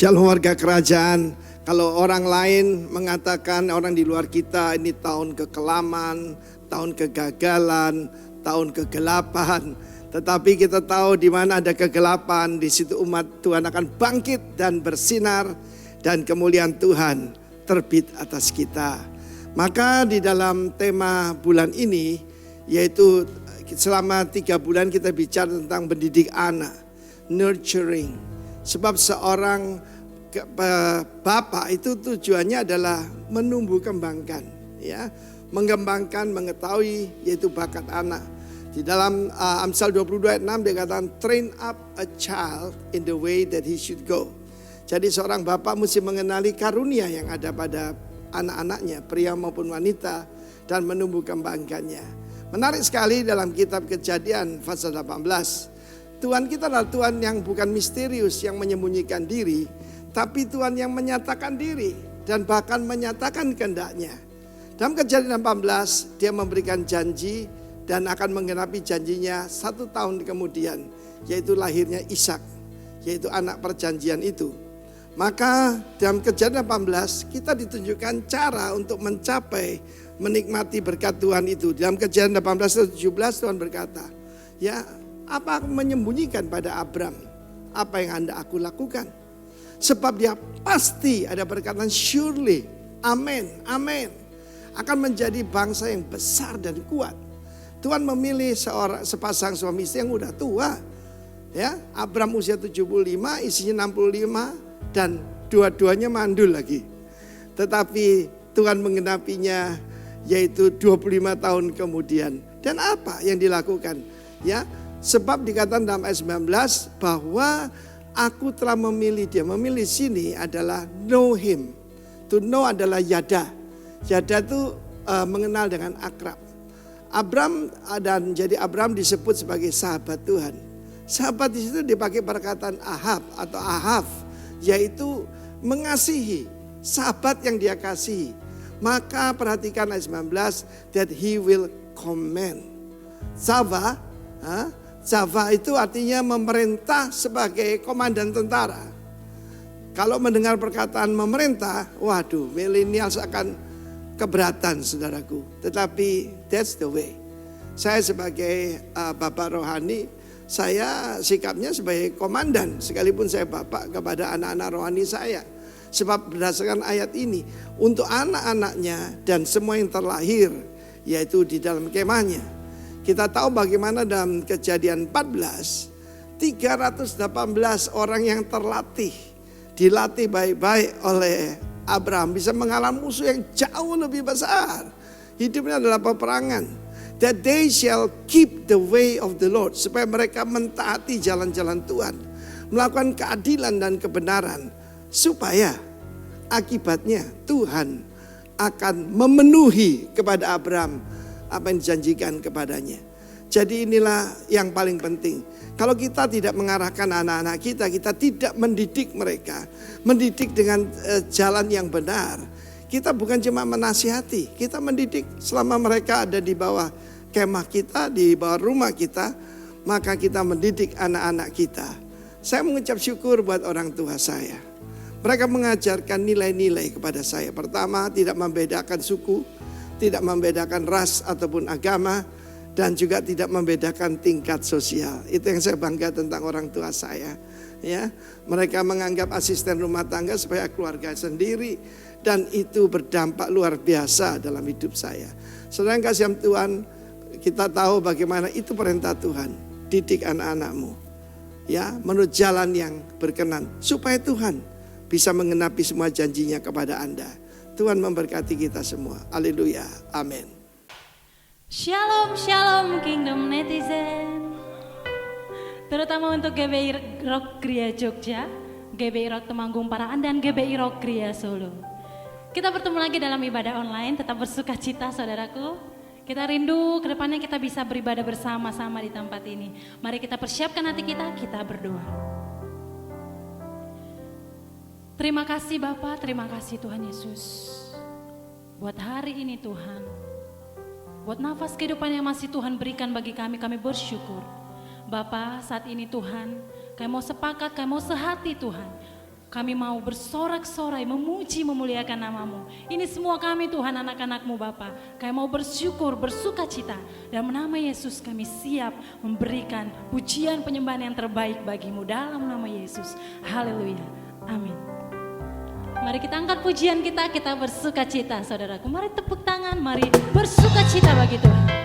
Shalom warga kerajaan. Kalau orang lain mengatakan, orang di luar kita, ini tahun kekelaman, tahun kegagalan, tahun kegelapan. Tetapi kita tahu di mana ada kegelapan, di situ umat Tuhan akan bangkit dan bersinar, dan kemuliaan Tuhan terbit atas kita. Maka di dalam tema bulan ini, yaitu selama 3 bulan kita bicara tentang mendidik anak, nurturing. Sebab seorang bapak itu tujuannya adalah menumbuh kembangkan, ya, mengembangkan, mengetahui, yaitu bakat anak. Di dalam Amsal 22 ayat 6 dikatakan, train up a child in the way that he should go. Jadi seorang bapak mesti mengenali karunia yang ada pada anak-anaknya, pria maupun wanita, dan menumbuh kembangkannya. Menarik sekali dalam kitab Kejadian pasal 18. Tuhan kita adalah Tuhan yang bukan misterius, yang menyembunyikan diri, tapi Tuhan yang menyatakan diri dan bahkan menyatakan kehendaknya. Dalam Kejadian 18, dia memberikan janji dan akan menggenapi janjinya 1 tahun kemudian, yaitu lahirnya Ishak, yaitu anak perjanjian itu. Maka dalam Kejadian 18 kita ditunjukkan cara untuk mencapai, menikmati berkat Tuhan itu. Dalam Kejadian 18:17 Tuhan berkata, ya, apa aku menyembunyikan pada Abram apa yang hendak aku lakukan? Sebab dia pasti, ada perkataan surely, amin, amin, akan menjadi bangsa yang besar dan kuat. Tuhan memilih sepasang suami istri yang udah tua. Ya, Abram usia 75, istrinya 65, dan dua-duanya mandul lagi. Tetapi Tuhan menggenapinya, yaitu 25 tahun kemudian. Dan apa yang dilakukan? Ya, sebab dikatakan dalam ayat 19 bahwa aku telah memilih dia. Memilih sini adalah know him. To know adalah yada. Yada itu mengenal dengan akrab. Abram disebut sebagai sahabat Tuhan. Sahabat di situ dipakai perkataan ahab atau ahaf, yaitu mengasihi, sahabat yang dia kasihi. Maka perhatikan ayat 19, that he will command. Zava itu artinya memerintah sebagai komandan tentara. Kalau mendengar perkataan memerintah, waduh, milenials akan keberatan, saudaraku. Tetapi that's the way. Saya sebagai bapak rohani, saya sikapnya sebagai komandan, sekalipun saya bapak kepada anak-anak rohani saya. Sebab berdasarkan ayat ini, untuk anak-anaknya dan semua yang terlahir, yaitu di dalam kemahnya. Kita tahu bagaimana dalam Kejadian 14, 318 orang yang terlatih, dilatih baik-baik oleh Abraham, bisa mengalami musuh yang jauh lebih besar. Hidupnya adalah peperangan. That they shall keep the way of the Lord, supaya mereka mentaati jalan-jalan Tuhan, melakukan keadilan dan kebenaran, supaya akibatnya Tuhan akan memenuhi kepada Abraham apa yang dijanjikan kepadanya. Jadi inilah yang paling penting. Kalau kita tidak mengarahkan anak-anak kita, kita tidak mendidik mereka, mendidik dengan jalan yang benar. Kita bukan cuma menasihati, kita mendidik selama mereka ada di bawah kemah kita, di bawah rumah kita, maka kita mendidik anak-anak kita. Saya mengucap syukur buat orang tua saya. Mereka mengajarkan nilai-nilai kepada saya. Pertama, tidak membedakan suku, tidak membedakan ras ataupun agama, dan juga tidak membedakan tingkat sosial. Itu yang saya bangga tentang orang tua saya. Ya, mereka menganggap asisten rumah tangga sebagai keluarga sendiri, dan itu berdampak luar biasa dalam hidup saya. Saudara yang kasih Tuhan, kita tahu bagaimana itu perintah Tuhan. Didik anak-anakmu, ya, menurut jalan yang berkenan, supaya Tuhan bisa mengenapi semua janjinya kepada Anda. Tuhan memberkati kita semua. Haleluya. Amin. Shalom, shalom Kingdom Netizen. Terutama untuk GBI Rock Kriya Jogja, GBI Rock Temanggung Parahan, dan GBI Rock Kriya Solo. Kita bertemu lagi dalam ibadah online. Tetap bersuka cita, saudaraku. Kita rindu ke depannya kita bisa beribadah bersama-sama di tempat ini. Mari kita persiapkan hati kita berdoa. Terima kasih Bapa, terima kasih Tuhan Yesus. Buat hari ini Tuhan, buat nafas kehidupan yang masih Tuhan berikan bagi kami bersyukur. Bapa, saat ini Tuhan, kami mau sepakat, kami mau sehati Tuhan, Kami mau bersorak-sorai, memuji, memuliakan nama-Mu. Ini semua kami Tuhan, anak-anak-Mu Bapa. Kami mau bersyukur, bersuka cita. Dalam nama Yesus kami siap memberikan pujian penyembahan yang terbaik bagi-Mu dalam nama Yesus. Haleluya. Amin. Mari kita angkat pujian kita bersuka cita saudaraku. Mari tepuk tangan, mari bersuka cita bagi Tuhan.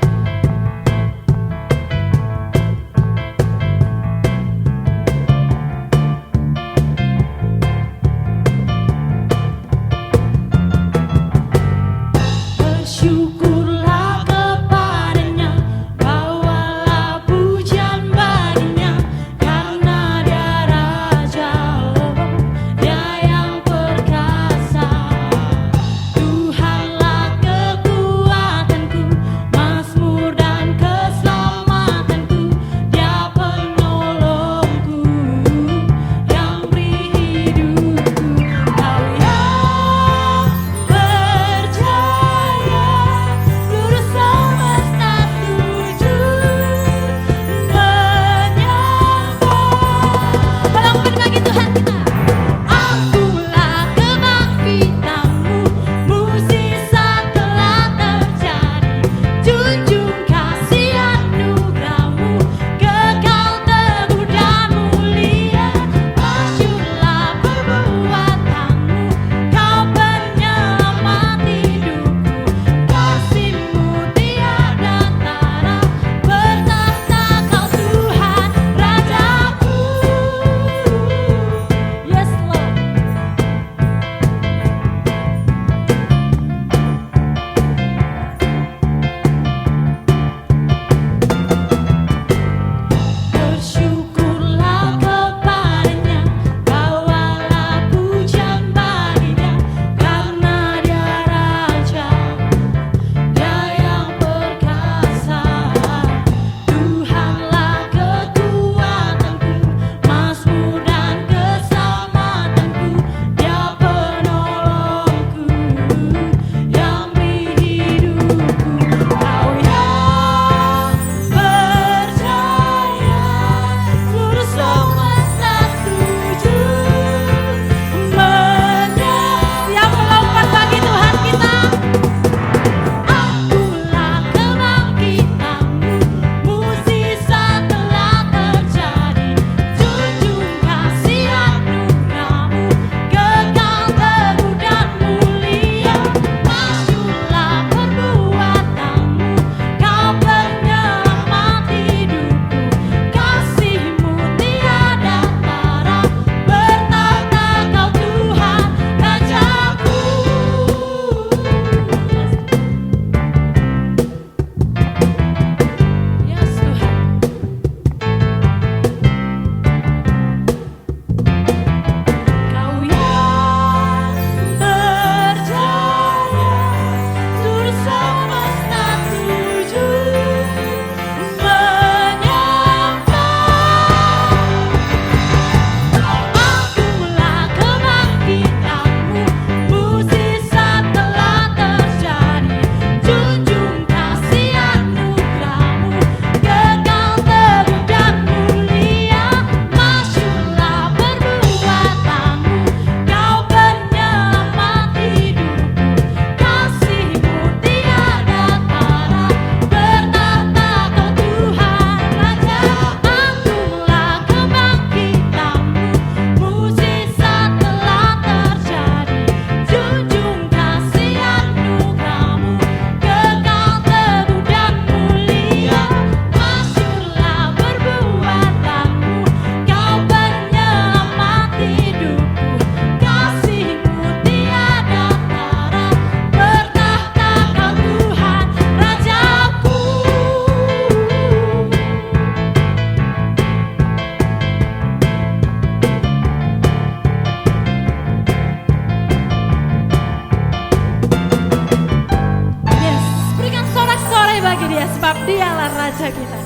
Dialah Raja kita.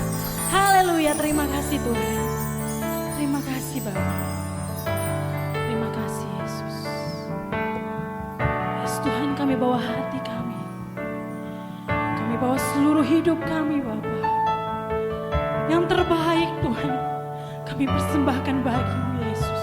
Haleluya, terima kasih Tuhan. Terima kasih Bapa. Terima kasih Yesus. Yes, Tuhan, kami bawa hati kami. Kami bawa seluruh hidup kami Bapa. Yang terbaik Tuhan, kami persembahkan bagi-Mu Yesus.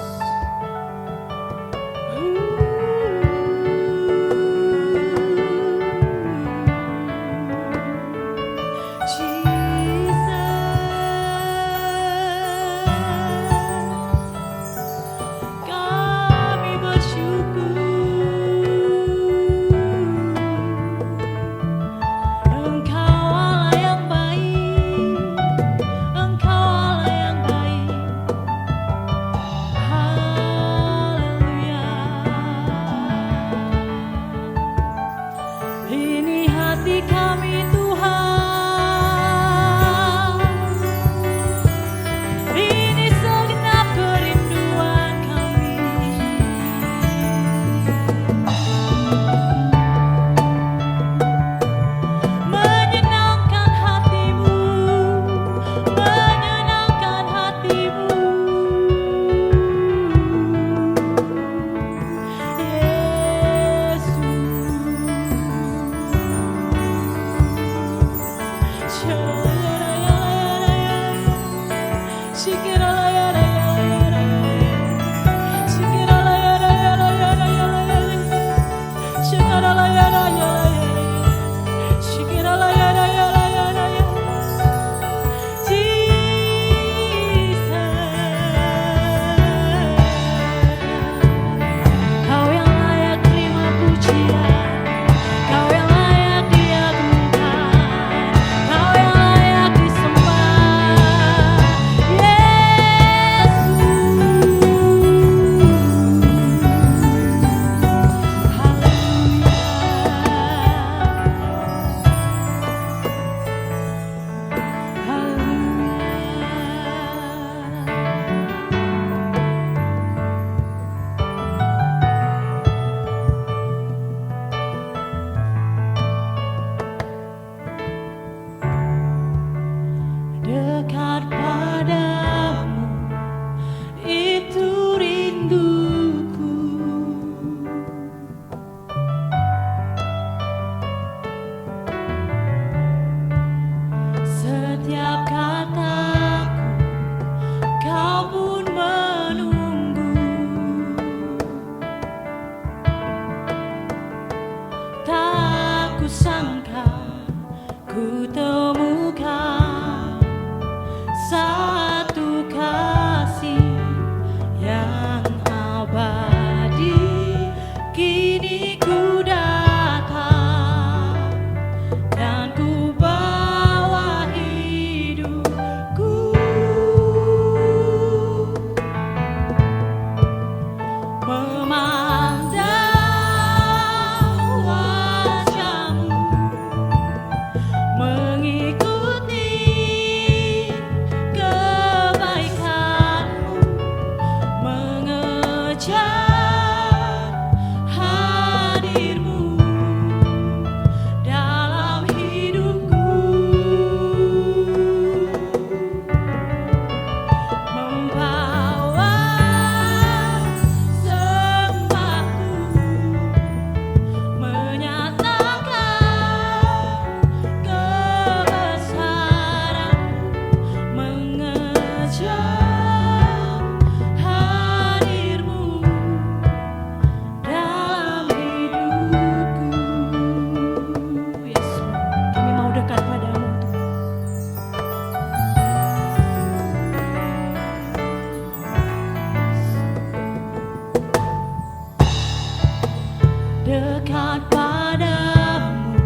dekat padamu,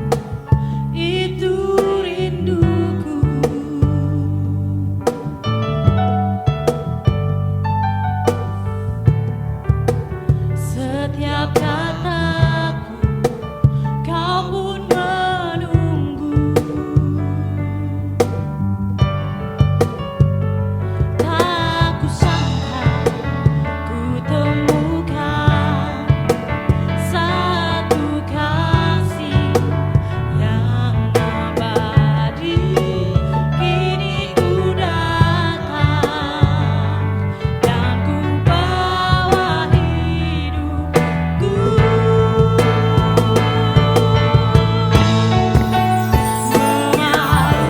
itu rinduku. Setiap kataku kau pun menunggu. Tak kusangka ku temukan satu kasih yang abadi. Kini ku datang dan ku bawa hidupku.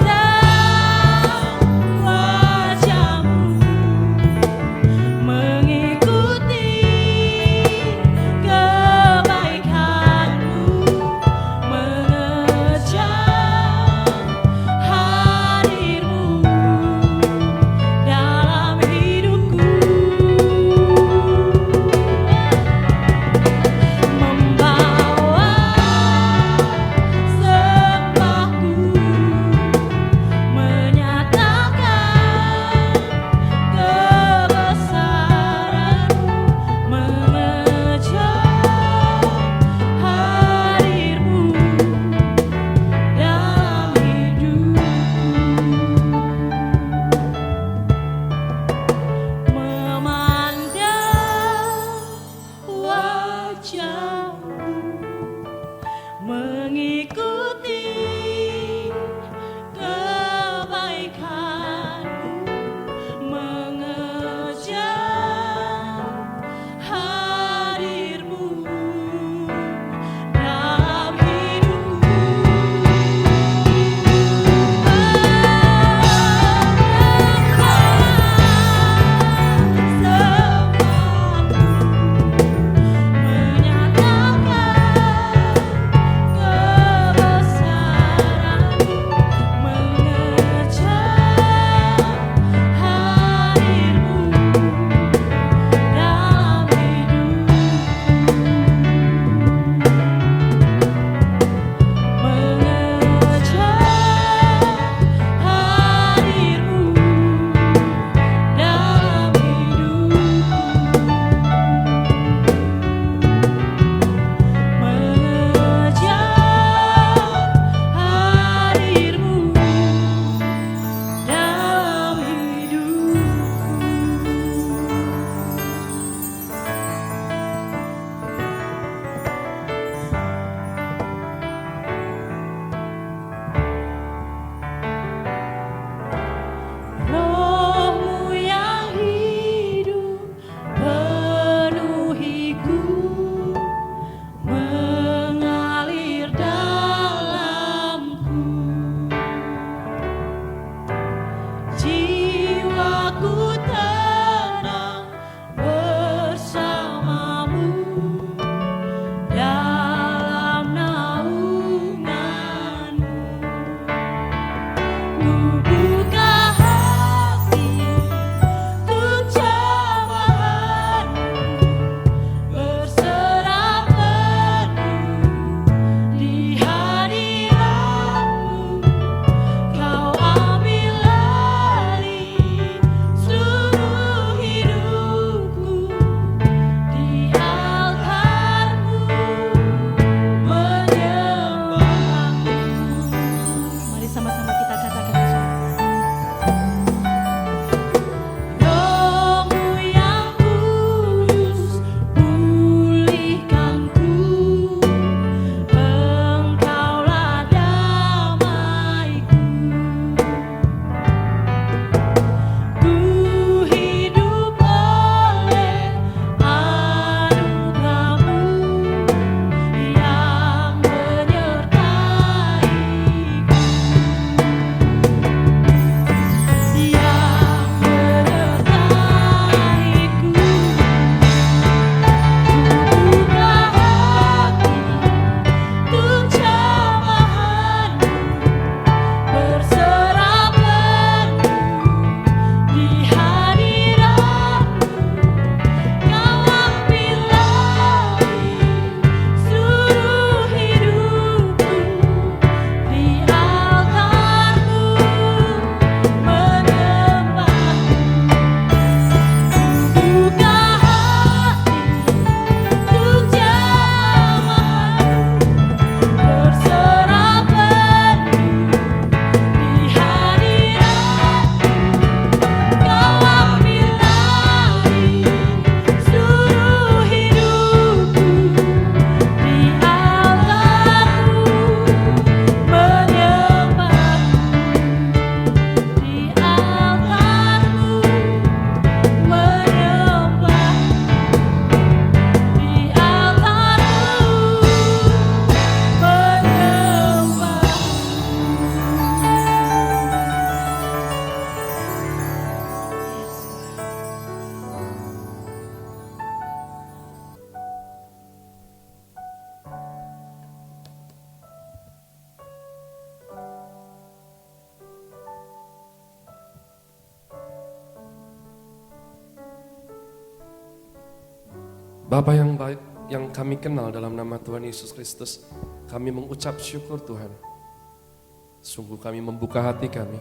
Memandang wajahmu, mengikuti kebaikanmu, mengejar hadirmu dalam hidupku. Membawa sembahku, menyatakan kebesaranmu, mengejar hadirmu dalam hidupku. Memandang wajahmu, mengikuti kebaikanmu, mengejar hadirmu dalam hidupku. Sembahku, menyatakan Bapa yang baik, yang kami kenal dalam nama Tuhan Yesus Kristus, kami mengucap syukur Tuhan. Sungguh kami membuka hati kami,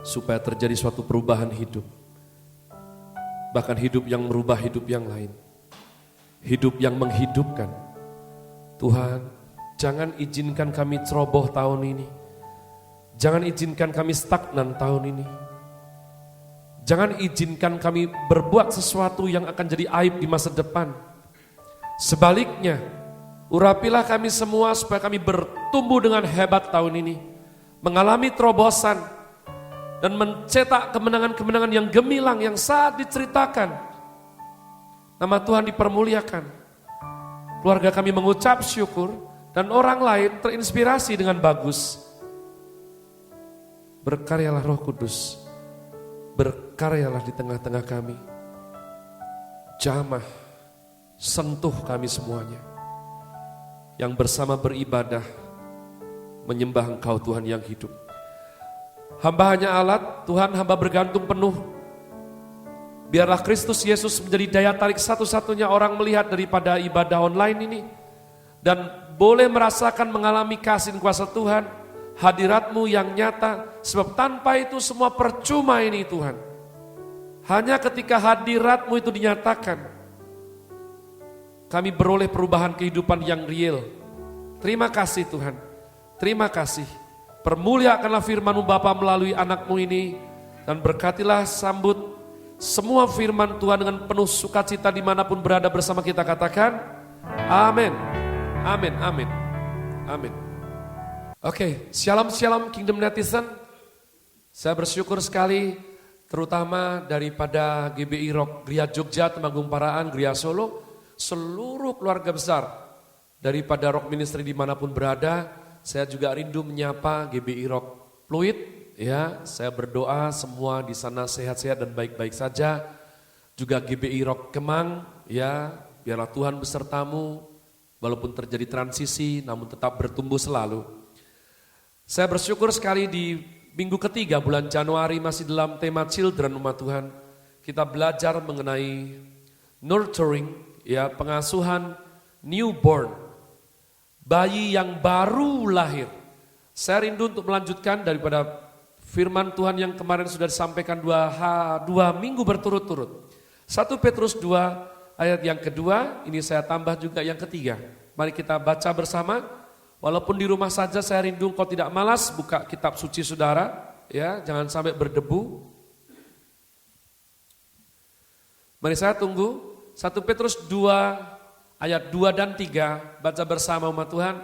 supaya terjadi suatu perubahan hidup. Bahkan hidup yang merubah hidup yang lain. Hidup yang menghidupkan. Tuhan, jangan izinkan kami ceroboh tahun ini. Jangan izinkan kami stagnan tahun ini. Jangan izinkan kami berbuat sesuatu yang akan jadi aib di masa depan. Sebaliknya, urapilah kami semua supaya kami bertumbuh dengan hebat tahun ini. Mengalami terobosan dan mencetak kemenangan-kemenangan yang gemilang yang saat diceritakan. Nama Tuhan dipermuliakan. Keluarga kami mengucap syukur dan orang lain terinspirasi dengan bagus. Berkaryalah Roh Kudus. Berkaryalah di tengah-tengah kami. Jamah, sentuh kami semuanya. Yang bersama beribadah, menyembah Engkau Tuhan yang hidup. Hamba hanya alat, Tuhan hamba bergantung penuh. Biarlah Kristus Yesus menjadi daya tarik satu-satunya orang melihat daripada ibadah online ini. Dan boleh merasakan mengalami kasih kuasa Tuhan, hadirat-Mu yang nyata. Sebab tanpa itu semua percuma ini Tuhan. Hanya ketika hadirat-Mu itu dinyatakan, kami beroleh perubahan kehidupan yang real. Terima kasih Tuhan, terima kasih. Permuliakanlah firman-Mu Bapa melalui anak-Mu ini. Dan berkatilah sambut semua firman Tuhan dengan penuh sukacita dimanapun berada bersama kita. Katakan, amin, amin, amin, amin. Oke, shalom shalom Kingdom Netizen. Saya bersyukur sekali terutama daripada GBI Rock Gria Jogja, Temanggung Paraan, Gria Solo. Seluruh keluarga besar daripada Rock Ministry dimanapun berada. Saya juga rindu menyapa GBI Rock Pluit, ya. Saya berdoa semua di sana sehat-sehat dan baik-baik saja. Juga GBI Rock Kemang, ya. Biarlah Tuhan besertamu, walaupun terjadi transisi, namun tetap bertumbuh selalu. Saya bersyukur sekali di minggu ketiga bulan Januari masih dalam tema Children umat Tuhan. Kita belajar mengenai nurturing, ya, pengasuhan newborn. Bayi yang baru lahir. Saya rindu untuk melanjutkan daripada firman Tuhan yang kemarin sudah disampaikan dua minggu berturut-turut. 1 Petrus 2 ayat yang kedua, ini saya tambah juga yang ketiga. Mari kita baca bersama. Walaupun di rumah saja saya rindu kau tidak malas buka kitab suci saudara. Ya, jangan sampai berdebu. Mari saya tunggu. 1 Petrus 2 ayat 2 dan 3, baca bersama umat Tuhan.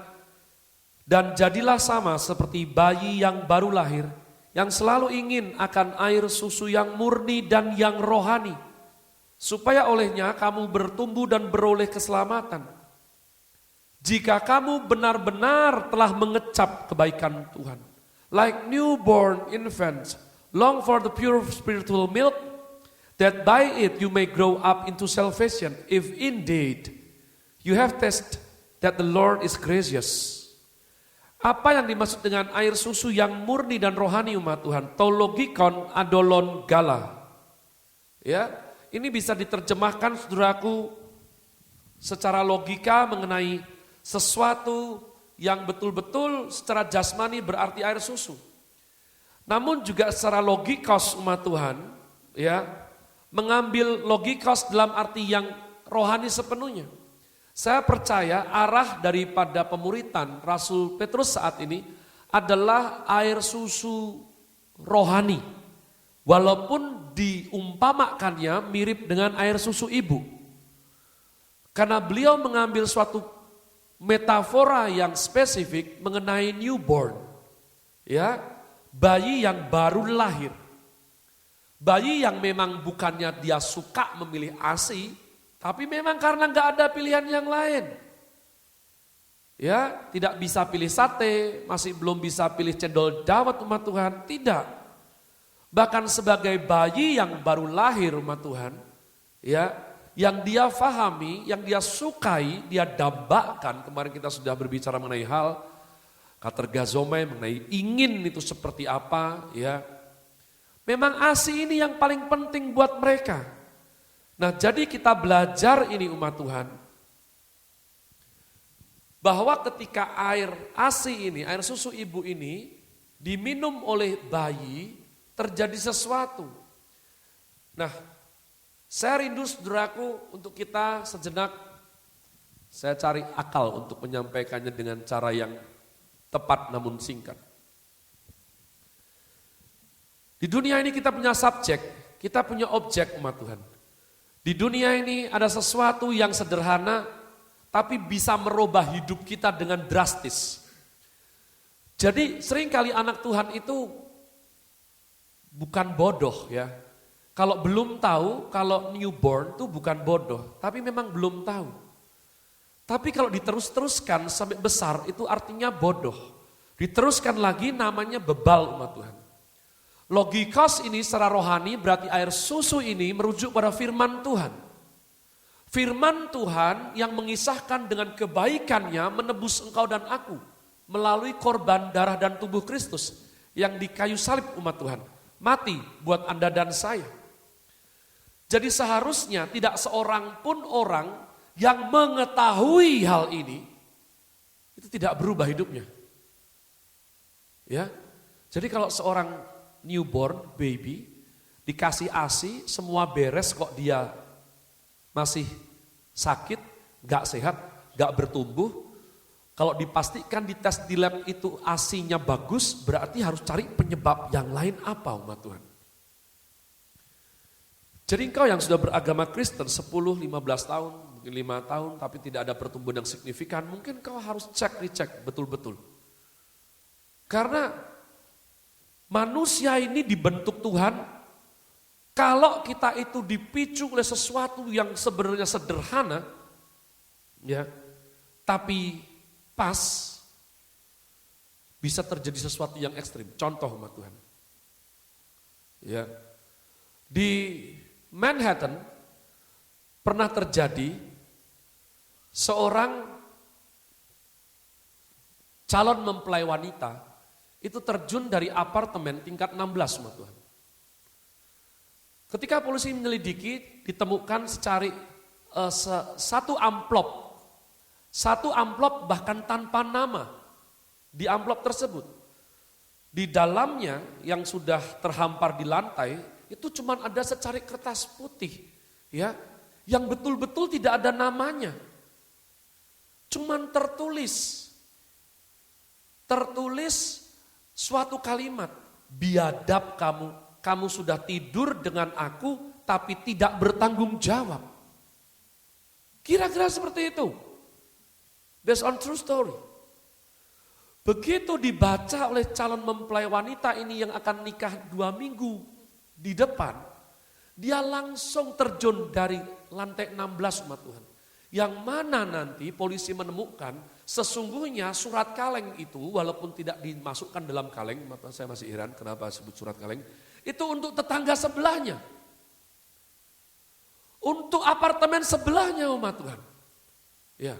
Dan jadilah sama seperti bayi yang baru lahir, yang selalu ingin akan air susu yang murni dan yang rohani, supaya olehnya kamu bertumbuh dan beroleh keselamatan. Jika kamu benar-benar telah mengecap kebaikan Tuhan. Like newborn infants, long for the pure spiritual milk, that by it you may grow up into salvation, if indeed you have tasted that the Lord is gracious. Apa yang dimaksud dengan air susu yang murni dan rohani umat Tuhan? Tologikon adolon gala. Ya, ini bisa diterjemahkan saudaraku secara logika mengenai sesuatu yang betul-betul secara jasmani berarti air susu. Namun juga secara logikos umat Tuhan, ya, mengambil logikos dalam arti yang rohani sepenuhnya. Saya percaya arah daripada pemuritan Rasul Petrus saat ini adalah air susu rohani. Walaupun diumpamakannya mirip dengan air susu ibu. Karena beliau mengambil suatu metafora yang spesifik mengenai newborn. Ya, bayi yang baru lahir. Bayi yang memang bukannya dia suka memilih ASI, tapi memang karena nggak ada pilihan yang lain. Ya, tidak bisa pilih sate, masih belum bisa pilih cendol dawet umat Tuhan, tidak. Bahkan sebagai bayi yang baru lahir umat Tuhan, ya, yang dia fahami, yang dia sukai, dia dambakan. Kemarin kita sudah berbicara mengenai hal katergazomai, mengenai ingin itu seperti apa, ya. Memang ASI ini yang paling penting buat mereka. Nah, jadi kita belajar ini umat Tuhan, bahwa ketika air ASI ini, air susu ibu ini, diminum oleh bayi, terjadi sesuatu. Nah, saya rindu saudaraku untuk kita sejenak, saya cari akal untuk menyampaikannya dengan cara yang tepat namun singkat. Di dunia ini kita punya subjek, kita punya objek umat Tuhan. Di dunia ini ada sesuatu yang sederhana, tapi bisa merubah hidup kita dengan drastis. Jadi seringkali anak Tuhan itu bukan bodoh ya. Kalau belum tahu, kalau newborn itu bukan bodoh, tapi memang belum tahu. Tapi kalau diterus-teruskan sampai besar itu artinya bodoh. Diteruskan lagi namanya bebal umat Tuhan. Logikos ini secara rohani berarti air susu ini merujuk pada firman Tuhan. Firman Tuhan yang mengisahkan dengan kebaikannya menebus engkau dan aku melalui korban darah dan tubuh Kristus yang di kayu salib umat Tuhan. Mati buat Anda dan saya. Jadi seharusnya tidak seorang pun orang yang mengetahui hal ini itu tidak berubah hidupnya. Ya. Jadi kalau seorang newborn baby dikasih ASI semua beres kok dia masih sakit, gak sehat, gak bertumbuh. Kalau dipastikan di tes di lab itu ASI-nya bagus, berarti harus cari penyebab yang lain apa umat Tuhan. Jadi engkau yang sudah beragama Kristen 10, 15 tahun, mungkin 5 tahun, tapi tidak ada pertumbuhan yang signifikan, mungkin kau harus dicek betul-betul. Karena manusia ini dibentuk Tuhan, kalau kita itu dipicu oleh sesuatu yang sebenarnya sederhana, ya, tapi pas, bisa terjadi sesuatu yang ekstrim. Contoh umat Tuhan. Ya. Di Manhattan pernah terjadi seorang calon mempelai wanita itu terjun dari apartemen tingkat 16 umat Tuhan. Ketika polisi menyelidiki, ditemukan satu amplop bahkan tanpa nama di amplop tersebut. Di dalamnya yang sudah terhampar di lantai itu cuma ada secari kertas putih, ya, yang betul-betul tidak ada namanya. Cuman tertulis suatu kalimat, biadab kamu sudah tidur dengan aku tapi tidak bertanggung jawab. Kira-kira seperti itu. Based on true story. Begitu dibaca oleh calon mempelai wanita ini yang akan nikah 2 minggu di depan, dia langsung terjun dari lantai 16 umat Tuhan. Yang mana nanti polisi menemukan sesungguhnya surat kaleng itu walaupun tidak dimasukkan dalam kaleng, maka saya masih heran kenapa sebut surat kaleng, itu untuk tetangga sebelahnya. Untuk apartemen sebelahnya umat Tuhan. Ya.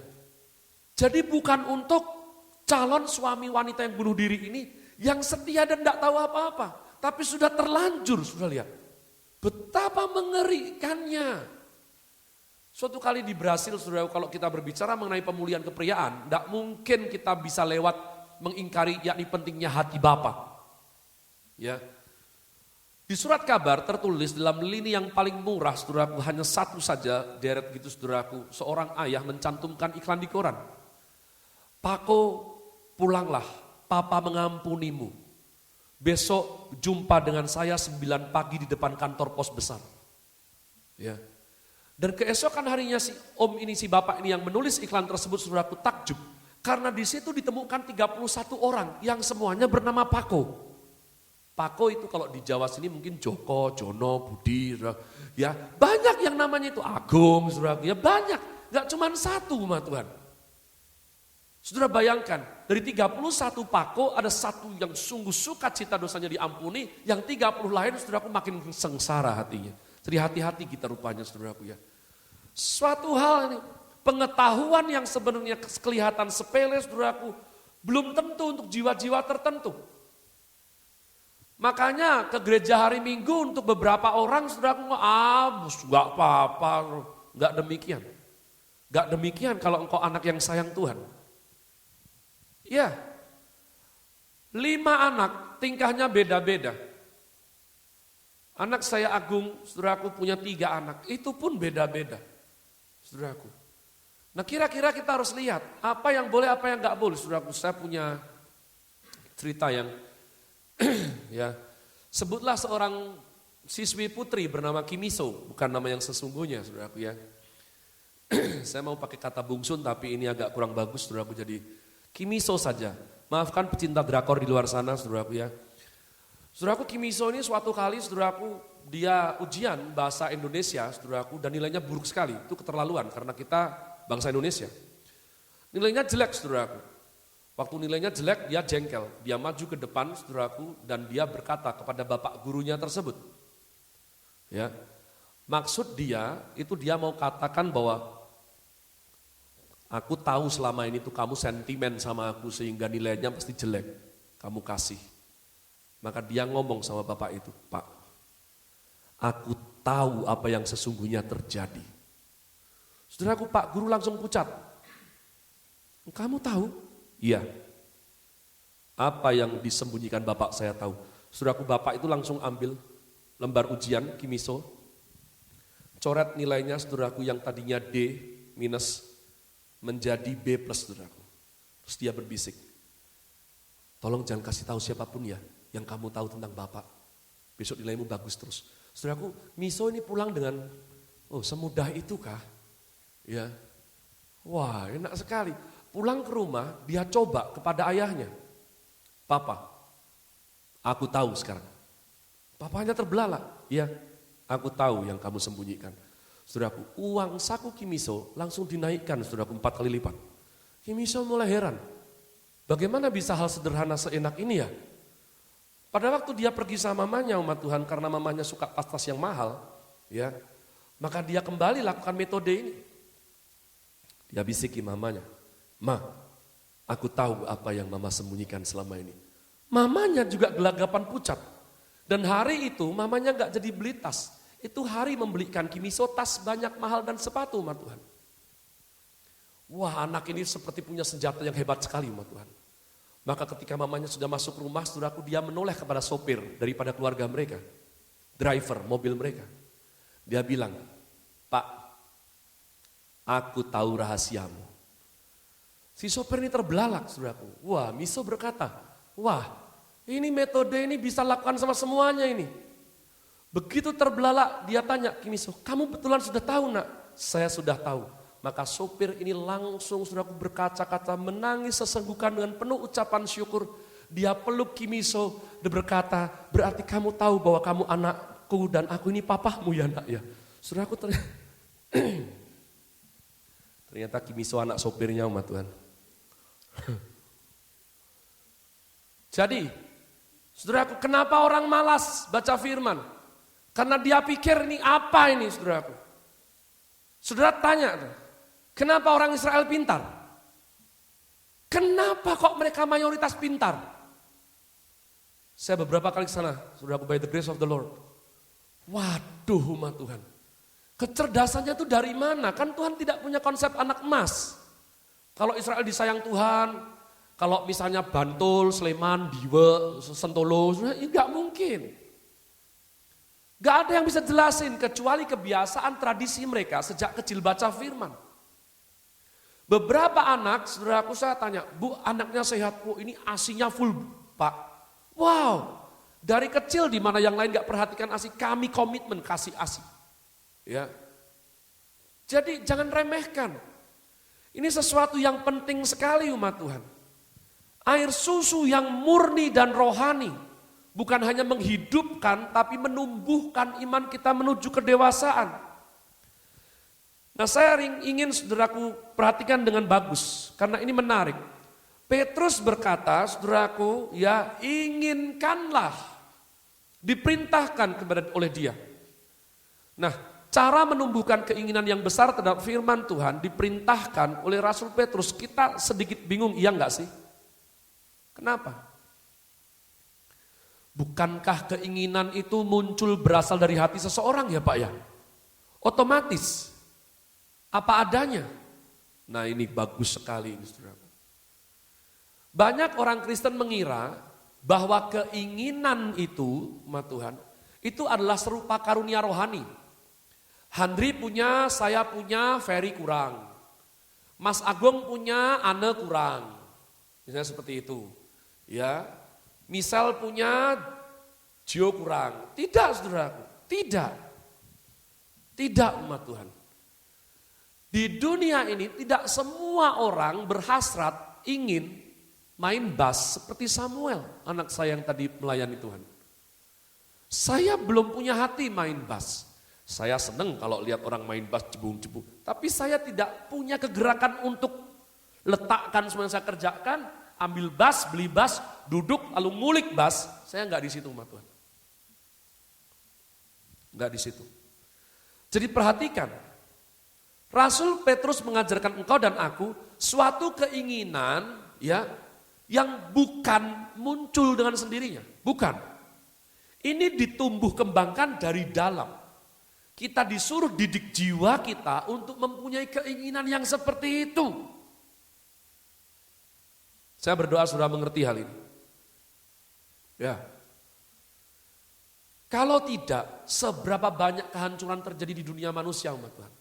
Jadi bukan untuk calon suami wanita yang bunuh diri ini yang setia dan tidak tahu apa-apa. Tapi sudah terlanjur, sudah lihat. Betapa mengerikannya. Suatu kali di Brasil, saudara, kalau kita berbicara mengenai pemulihan kepriaan, tidak mungkin kita bisa lewat mengingkari yakni pentingnya hati Bapa. Ya. Di surat kabar tertulis dalam lini yang paling murah, saudaraku, hanya satu saja, deret gitu saudaraku, seorang ayah mencantumkan iklan di koran. Pako, pulanglah, Papa mengampunimu. Besok jumpa dengan saya 9 pagi di depan kantor pos besar. Ya. Dan keesokan harinya si om ini, si bapak ini yang menulis iklan tersebut, saudaraku, takjub. Karena di situ ditemukan 31 orang yang semuanya bernama Pako. Pako itu kalau di Jawa sini mungkin Joko, Jono, Budi, ya banyak yang namanya itu Agung, saudaraku, ya banyak, gak cuma satu umat Tuhan. Saudara bayangkan, dari 31 Pako ada satu yang sungguh sukacita dosanya diampuni, yang 30 lain saudaraku makin sengsara hatinya. Jadi hati-hati kita rupanya saudaraku ya. Suatu hal ini, pengetahuan yang sebenarnya kelihatan sepele saudaraku, belum tentu untuk jiwa-jiwa tertentu. Makanya ke gereja hari Minggu untuk beberapa orang saudaraku nggak apa-apa, nggak demikian. Nggak demikian kalau engkau anak yang sayang Tuhan. Ya, 5 anak tingkahnya beda-beda. Anak saya Agung, saudaraku punya 3 anak, itu pun beda-beda, saudaraku. Nah kira-kira kita harus lihat apa yang boleh, apa yang nggak boleh, saudaraku. Saya punya cerita yang ya, sebutlah seorang siswi putri bernama Kimiso, bukan nama yang sesungguhnya, saudaraku ya. Saya mau pakai kata bungsun tapi ini agak kurang bagus, saudaraku, jadi Kimiso saja. Maafkan pecinta drakor di luar sana, saudaraku ya. Saudaraku, Kimiso ini suatu kali, saudaraku, dia ujian bahasa Indonesia, saudaraku, dan nilainya buruk sekali. Itu keterlaluan karena kita bangsa Indonesia. Nilainya jelek, saudaraku. Waktu nilainya jelek, dia jengkel. Dia maju ke depan, saudaraku, dan dia berkata kepada bapak gurunya tersebut. Ya, maksud dia, itu dia mau katakan bahwa aku tahu selama ini tuh kamu sentimen sama aku sehingga nilainya pasti jelek. Kamu kasih. Maka dia ngomong sama bapak itu, Pak, aku tahu apa yang sesungguhnya terjadi. Saudaraku, Pak Guru langsung pucat. Kamu tahu? Iya. Apa yang disembunyikan bapak saya tahu. Saudaraku, bapak itu langsung ambil lembar ujian Kimiso, coret nilainya, saudaraku, yang tadinya D minus menjadi B plus, saudaraku. Terus dia berbisik, tolong jangan kasih tahu siapapun ya yang kamu tahu tentang bapak. Besok nilaimu bagus terus. Saudaraku, Miso ini pulang dengan, oh semudah itu kah? Ya, wah enak sekali. Pulang ke rumah, dia coba kepada ayahnya. Papa, aku tahu sekarang. Papanya terbelalak. Ya, aku tahu yang kamu sembunyikan. Saudaraku, uang saku Kimiso langsung dinaikkan, saudaraku, 4 kali lipat. Kimiso mulai heran. Bagaimana bisa hal sederhana seenak ini ya? Pada waktu dia pergi sama mamanya, umat Tuhan, karena mamanya suka tas-tas yang mahal, ya, maka dia kembali lakukan metode ini. Dia bisiki mamanya. Ma, aku tahu apa yang mama sembunyikan selama ini. Mamanya juga gelagapan pucat. Dan hari itu mamanya gak jadi beli tas. Itu hari membelikan Kimiso tas banyak, mahal, dan sepatu, umat Tuhan. Wah, anak ini seperti punya senjata yang hebat sekali, umat Tuhan. Maka ketika mamanya sudah masuk rumah, saudaraku, dia menoleh kepada sopir daripada keluarga mereka. Driver mobil mereka. Dia bilang, Pak, aku tahu rahasiamu. Si sopir ini terbelalak, saudaraku. Wah, Miso berkata, wah, ini metode ini bisa lakukan sama semuanya ini. Begitu terbelalak, dia tanya, Kimiso, kamu betulan sudah tahu nak? Saya sudah tahu. Maka sopir ini langsung, saudaraku, berkaca-kaca, menangis sesenggukan dengan penuh ucapan syukur. Dia peluk Kimiso, dia berkata, berarti kamu tahu bahwa kamu anakku dan aku ini papahmu ya nak ya. Saudaraku, ternyata Kimiso anak sopirnya, umat Tuhan. Jadi, saudaraku, kenapa orang malas baca firman? Karena dia pikir ini apa ini, saudaraku? Saudara tanya, kenapa orang Israel pintar? Kenapa kok mereka mayoritas pintar? Saya beberapa kali ke sana, saudaraku, by the grace of the Lord. Waduh, umat Tuhan. Kecerdasannya itu dari mana? Kan Tuhan tidak punya konsep anak emas. Kalau Israel disayang Tuhan, kalau misalnya Bantul, Sleman, Diwe, Sentolo, enggak mungkin. Enggak ada yang bisa jelasin kecuali kebiasaan tradisi mereka sejak kecil baca firman. Beberapa anak, saudaraku, saya tanya, Bu, anaknya sehat, Bu, ini asinya full, Pak. Wow, dari kecil di mana yang lain enggak perhatikan asi, kami komitmen kasih asi. Ya. Jadi jangan remehkan. Ini sesuatu yang penting sekali, umat Tuhan. Air susu yang murni dan rohani bukan hanya menghidupkan tapi menumbuhkan iman kita menuju kedewasaan. Nah, saya ingin saudaraku perhatikan dengan bagus karena ini menarik. Petrus berkata, saudaraku, ya inginkanlah, diperintahkan kepada oleh dia. Nah, cara menumbuhkan keinginan yang besar terhadap firman Tuhan diperintahkan oleh Rasul Petrus. Kita sedikit bingung, iya enggak sih? Kenapa? Bukankah keinginan itu muncul berasal dari hati seseorang ya Pak ya? Otomatis. Apa adanya. Nah ini bagus sekali ini saudara. Banyak orang Kristen mengira bahwa keinginan itu, Tuhan, itu adalah serupa karunia rohani. Handri punya, saya punya, Ferry kurang. Mas Agung punya, Ane kurang. Misalnya seperti itu. Ya, misal punya, Gio kurang. Tidak saudaraku, tidak. Tidak umat Tuhan. Di dunia ini tidak semua orang berhasrat ingin main bass seperti Samuel, anak saya yang tadi melayani Tuhan. Saya belum punya hati main bass. Saya senang kalau lihat orang main bass jebung-jebung. Tapi saya tidak punya kegerakan untuk letakkan semua yang saya kerjakan, ambil bass, beli bass, duduk lalu ngulik bass. Saya enggak di situ umat Tuhan. Enggak di situ. Jadi perhatikan, Rasul Petrus mengajarkan engkau dan aku suatu keinginan ya yang bukan muncul dengan sendirinya, bukan. Ini ditumbuh kembangkan dari dalam. Kita disuruh didik jiwa kita untuk mempunyai keinginan yang seperti itu. Saya berdoa sudah mengerti hal ini. Ya. Kalau tidak, seberapa banyak kehancuran terjadi di dunia manusia umat Tuhan.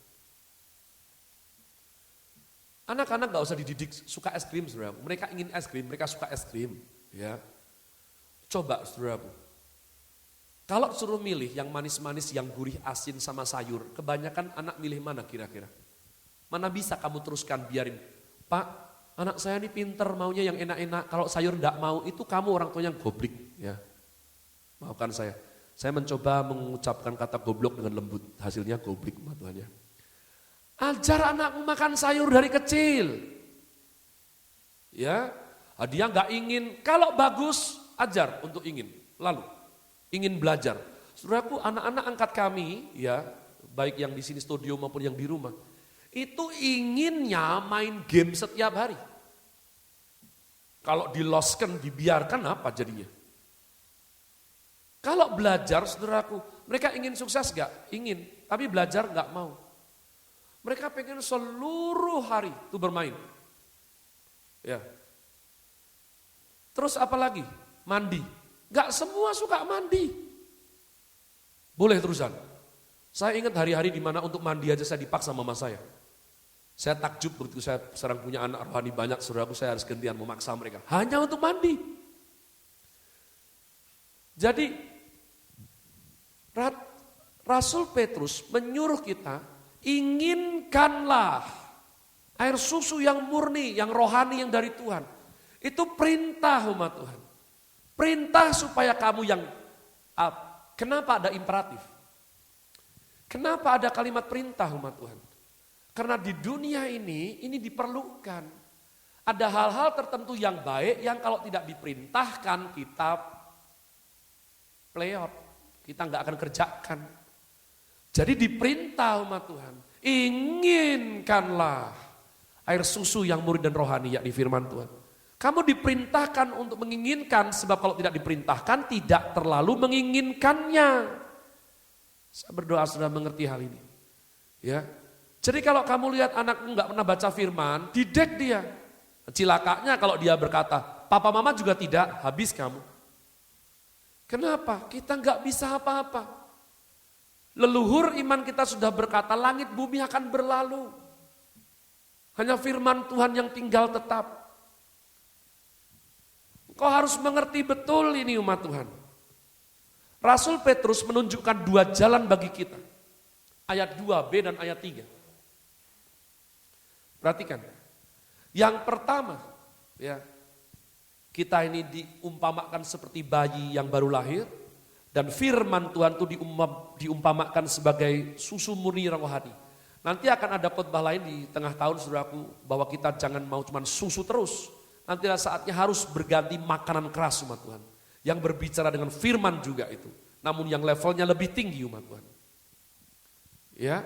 Anak-anak gak usah dididik suka es krim saudara. Mereka ingin es krim, mereka suka es krim. Ya. Coba saudaraku. Kalau suruh milih yang manis-manis, yang gurih, asin sama sayur. Kebanyakan anak milih mana kira-kira? Mana bisa kamu teruskan biarin. Pak, anak saya ini pinter maunya yang enak-enak. Kalau sayur enggak mau itu kamu orang tua yang goblok. Ya. Maafkan saya. Saya mencoba mengucapkan kata goblok dengan lembut. Hasilnya goblok Tuhan ya. Ajar anakmu makan sayur dari kecil. Ya, dia nggak ingin, kalau bagus ajar untuk ingin. Lalu ingin belajar. Saudaraku, anak-anak angkat kami ya, baik yang di sini studio maupun yang di rumah, itu inginnya main game setiap hari. Kalau diloskan, dibiarkan apa jadinya? Kalau belajar, saudaraku, mereka ingin sukses gak? Ingin, tapi belajar gak mau. Mereka pengen seluruh hari itu bermain. Ya. Terus apa lagi? Mandi. Gak semua suka mandi. Boleh terusan. Saya ingat hari-hari di mana untuk mandi aja saya dipaksa mama saya. Saya takjub begitu saya sekarang punya anak rohani banyak, saudaraku, saya harus gantian memaksa mereka. Hanya untuk mandi. Jadi Rasul Petrus menyuruh kita, inginkanlah air susu yang murni, yang rohani, yang dari Tuhan. Itu perintah umat Tuhan. Perintah supaya kamu yang, kenapa ada imperatif? Kenapa ada kalimat perintah umat Tuhan? Karena di dunia ini diperlukan. Ada hal-hal tertentu yang baik yang kalau tidak diperintahkan kita play out, kita nggak akan kerjakan. Jadi diperintah umat Tuhan, inginkanlah air susu yang murni dan rohani, yakni firman Tuhan. Kamu diperintahkan untuk menginginkan, sebab kalau tidak diperintahkan tidak terlalu menginginkannya. Saya berdoa sudah mengerti hal ini. Ya. Jadi kalau kamu lihat anakmu nggak pernah baca firman, didik dia. Cilakanya kalau dia berkata, papa mama juga tidak, habis kamu. Kenapa? Kita nggak bisa apa-apa. Leluhur iman kita sudah berkata, langit bumi akan berlalu. Hanya firman Tuhan yang tinggal tetap. Kau harus mengerti betul ini umat Tuhan. Rasul Petrus menunjukkan dua jalan bagi kita. Ayat 2b dan ayat 3. Perhatikan. Yang pertama, ya, kita ini diumpamakan seperti bayi yang baru lahir. Dan firman Tuhan itu diumpamakan sebagai susu murni rohani. Nanti akan ada khotbah lain di tengah tahun saudaraku, bahwa kita jangan mau cuma susu terus. Nanti saatnya harus berganti makanan keras umat Tuhan. Yang berbicara dengan firman juga itu. Namun yang levelnya lebih tinggi umat Tuhan. Ya.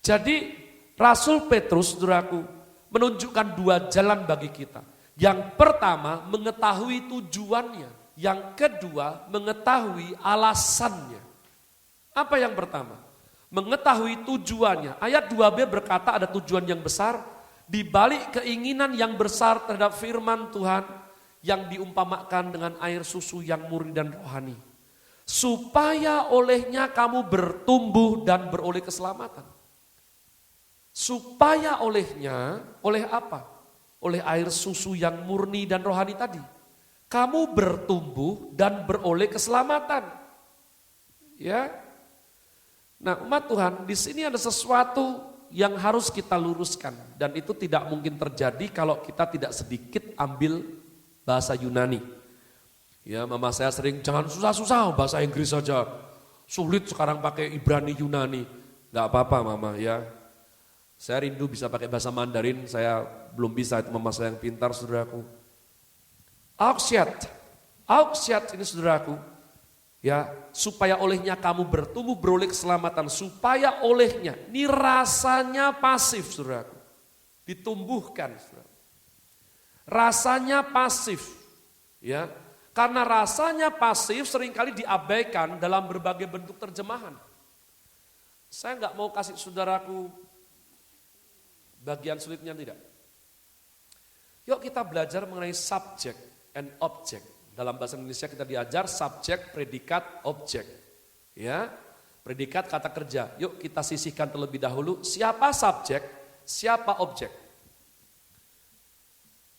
Jadi Rasul Petrus saudaraku menunjukkan dua jalan bagi kita. Yang pertama mengetahui tujuannya. Yang kedua, mengetahui alasannya. Apa yang pertama? Mengetahui tujuannya. Ayat 2b berkata ada tujuan yang besar, di balik keinginan yang besar terhadap firman Tuhan yang diumpamakan dengan air susu yang murni dan rohani. Supaya olehnya kamu bertumbuh dan beroleh keselamatan. Supaya olehnya, oleh apa? Oleh air susu yang murni dan rohani tadi. Kamu bertumbuh dan beroleh keselamatan. Ya. Nah, umat Tuhan, di sini ada sesuatu yang harus kita luruskan dan itu tidak mungkin terjadi kalau kita tidak sedikit ambil bahasa Yunani. Ya, mama saya sering jangan susah-susah bahasa Inggris saja. Sulit sekarang pakai Ibrani Yunani. Enggak apa-apa mama ya. Saya rindu bisa pakai bahasa Mandarin, saya belum bisa, itu mama saya yang pintar saudaraku. Auksiat ini saudaraku. Ya, supaya olehnya kamu bertumbuh beroleh keselamatan, supaya olehnya, ini rasanya pasif saudaraku. Ditumbuhkan saudaraku. Rasanya pasif. Ya. Karena rasanya pasif seringkali diabaikan dalam berbagai bentuk terjemahan. Saya nggak mau kasih saudaraku bagian sulitnya, tidak. Yuk kita belajar mengenai subject and object. Dalam bahasa Indonesia kita diajar subjek, predikat, objek. Ya, predikat kata kerja. Yuk kita sisihkan terlebih dahulu. Siapa subjek, siapa objek?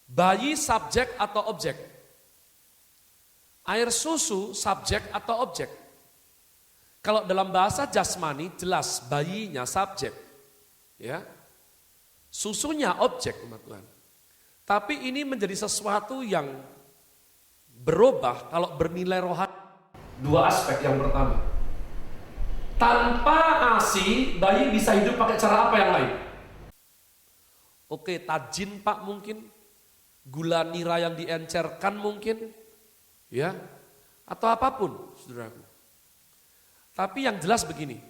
Bayi subjek atau objek? Air susu subjek atau objek? Kalau dalam bahasa jasmani jelas bayinya subjek. Ya. Susunya objek, umat Tuhan. Tapi ini menjadi sesuatu yang berubah kalau bernilai rohani. Dua aspek. Yang pertama, tanpa ASI bayi bisa hidup pakai cara apa yang lain? Oke, tajin pak mungkin, gula nira yang diencerkan mungkin, ya, atau apapun, saudaraku. Tapi yang jelas begini,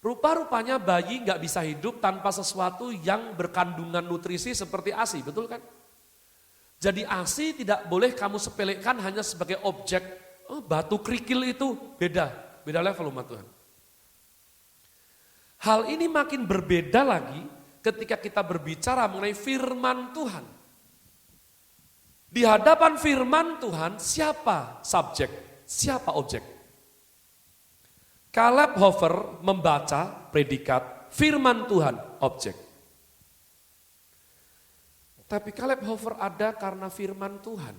rupa-rupanya bayi nggak bisa hidup tanpa sesuatu yang berkandungan nutrisi seperti ASI, betul kan? Jadi ASI tidak boleh kamu sepelekan hanya sebagai objek. Oh, batu kerikil itu beda level umat Tuhan. Hal ini makin berbeda lagi ketika kita berbicara mengenai firman Tuhan. Di hadapan firman Tuhan, siapa subjek, siapa objek? Caleb Hofer membaca predikat firman Tuhan, objek. Tapi Caleb Hofer ada karena firman Tuhan.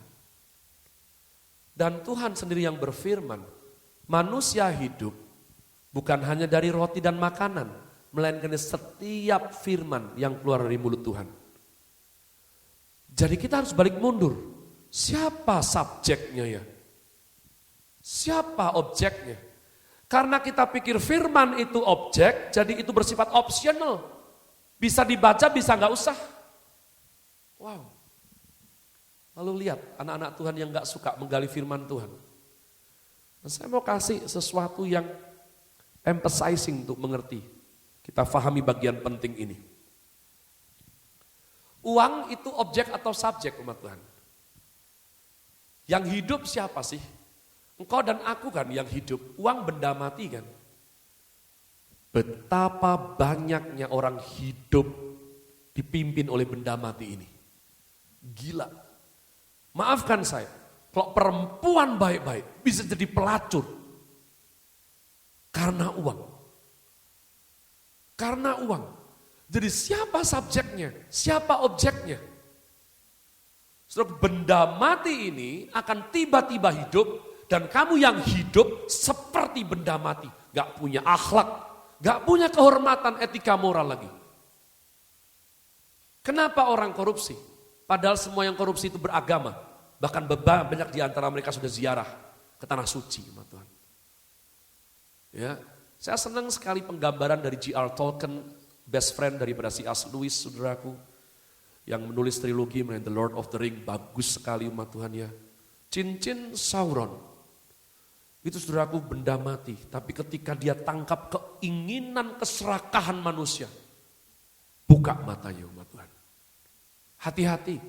Dan Tuhan sendiri yang berfirman, manusia hidup bukan hanya dari roti dan makanan, melainkan setiap firman yang keluar dari mulut Tuhan. Jadi kita harus balik mundur. Siapa subjeknya ya? Siapa objeknya? Karena kita pikir firman itu objek, jadi itu bersifat optional. Bisa dibaca, bisa nggak usah. Wow. Lalu lihat anak-anak Tuhan yang nggak suka menggali firman Tuhan. Nah, saya mau kasih sesuatu yang emphasizing untuk mengerti. Kita fahami bagian penting ini. Uang itu objek atau subjek umat Tuhan? Yang hidup siapa sih? Engkau dan aku kan yang hidup. Uang benda mati kan? Betapa banyaknya orang hidup dipimpin oleh benda mati ini. Gila. Maafkan saya, kalau perempuan baik-baik bisa jadi pelacur. Karena uang. Karena uang. Jadi siapa subjeknya? Siapa objeknya? Sebab benda mati ini akan tiba-tiba hidup dan kamu yang hidup seperti benda mati. Gak punya akhlak, gak punya kehormatan etika moral lagi. Kenapa orang korupsi? Padahal semua yang korupsi itu beragama. Bahkan banyak di antara mereka sudah ziarah ke tanah suci, Tuhan. Ya, saya senang sekali penggambaran dari J.R. Tolkien, best friend daripada C.S. Lewis, saudaraku, yang menulis trilogi mengenai The Lord of the Ring, bagus sekali umat Tuhan ya. Cincin Sauron, itu saudaraku benda mati, tapi ketika dia tangkap keinginan keserakahan manusia, buka matanya umat Tuhan. Hati-hati,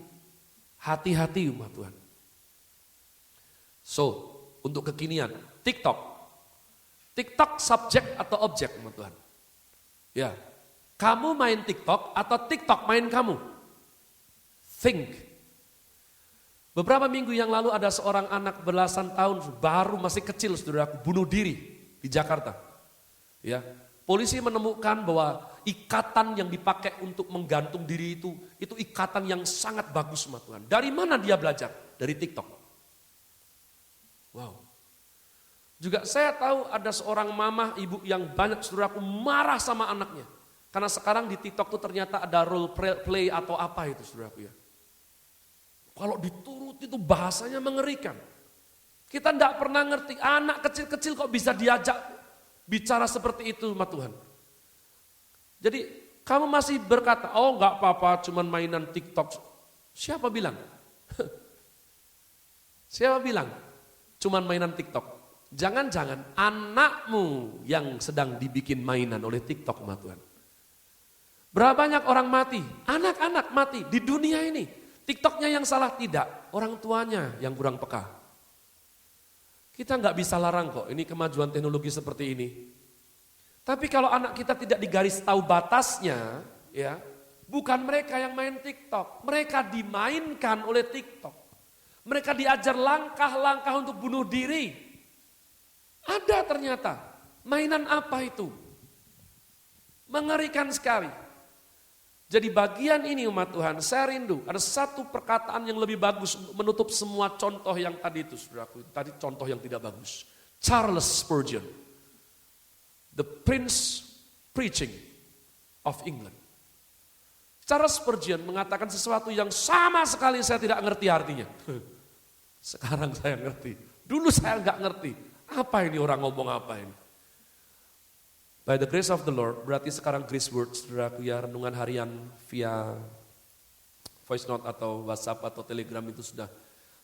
hati-hati umat Tuhan. So, untuk kekinian, TikTok. TikTok subjek atau objek, Tuhan? Ya, kamu main TikTok atau TikTok main kamu? Think. Beberapa minggu yang lalu ada seorang anak belasan tahun baru masih kecil, saudaraku, bunuh diri di Jakarta. Ya, polisi menemukan bahwa ikatan yang dipakai untuk menggantung diri itu ikatan yang sangat bagus, Tuhan. Dari mana dia belajar? Dari TikTok. Wow. Juga saya tahu ada seorang mama, ibu yang banyak, saudaraku, marah sama anaknya. Karena sekarang di TikTok tuh ternyata ada role play atau apa itu, saudaraku ya. Kalau diturut itu bahasanya mengerikan. Kita tidak pernah ngerti, anak kecil-kecil kok bisa diajak bicara seperti itu sama Tuhan. Jadi kamu masih berkata, oh enggak apa-apa cuman mainan TikTok. Siapa bilang? Siapa bilang? Cuman mainan TikTok. Jangan-jangan anakmu yang sedang dibikin mainan oleh TikTok sama Tuhan. Berapa banyak orang mati, anak-anak mati di dunia ini. TikToknya yang salah? Tidak, orang tuanya yang kurang peka. Kita nggak bisa larang kok, ini kemajuan teknologi seperti ini. Tapi kalau anak kita tidak digaris tahu batasnya, ya, bukan mereka yang main TikTok, mereka dimainkan oleh TikTok. Mereka diajar langkah-langkah untuk bunuh diri. Ada ternyata, mainan apa itu? Mengerikan sekali. Jadi bagian ini umat Tuhan, saya rindu ada satu perkataan yang lebih bagus untuk menutup semua contoh yang tadi itu, saudaraku. Tadi contoh yang tidak bagus. Charles Spurgeon, the Prince Preaching of England. Charles Spurgeon mengatakan sesuatu yang sama sekali saya tidak ngerti artinya. Sekarang saya ngerti, dulu saya nggak ngerti. Apa ini orang ngomong apa ini? By the grace of the Lord, berarti sekarang Grace Words, saudaraku ya, renungan harian via voice note atau WhatsApp atau Telegram itu sudah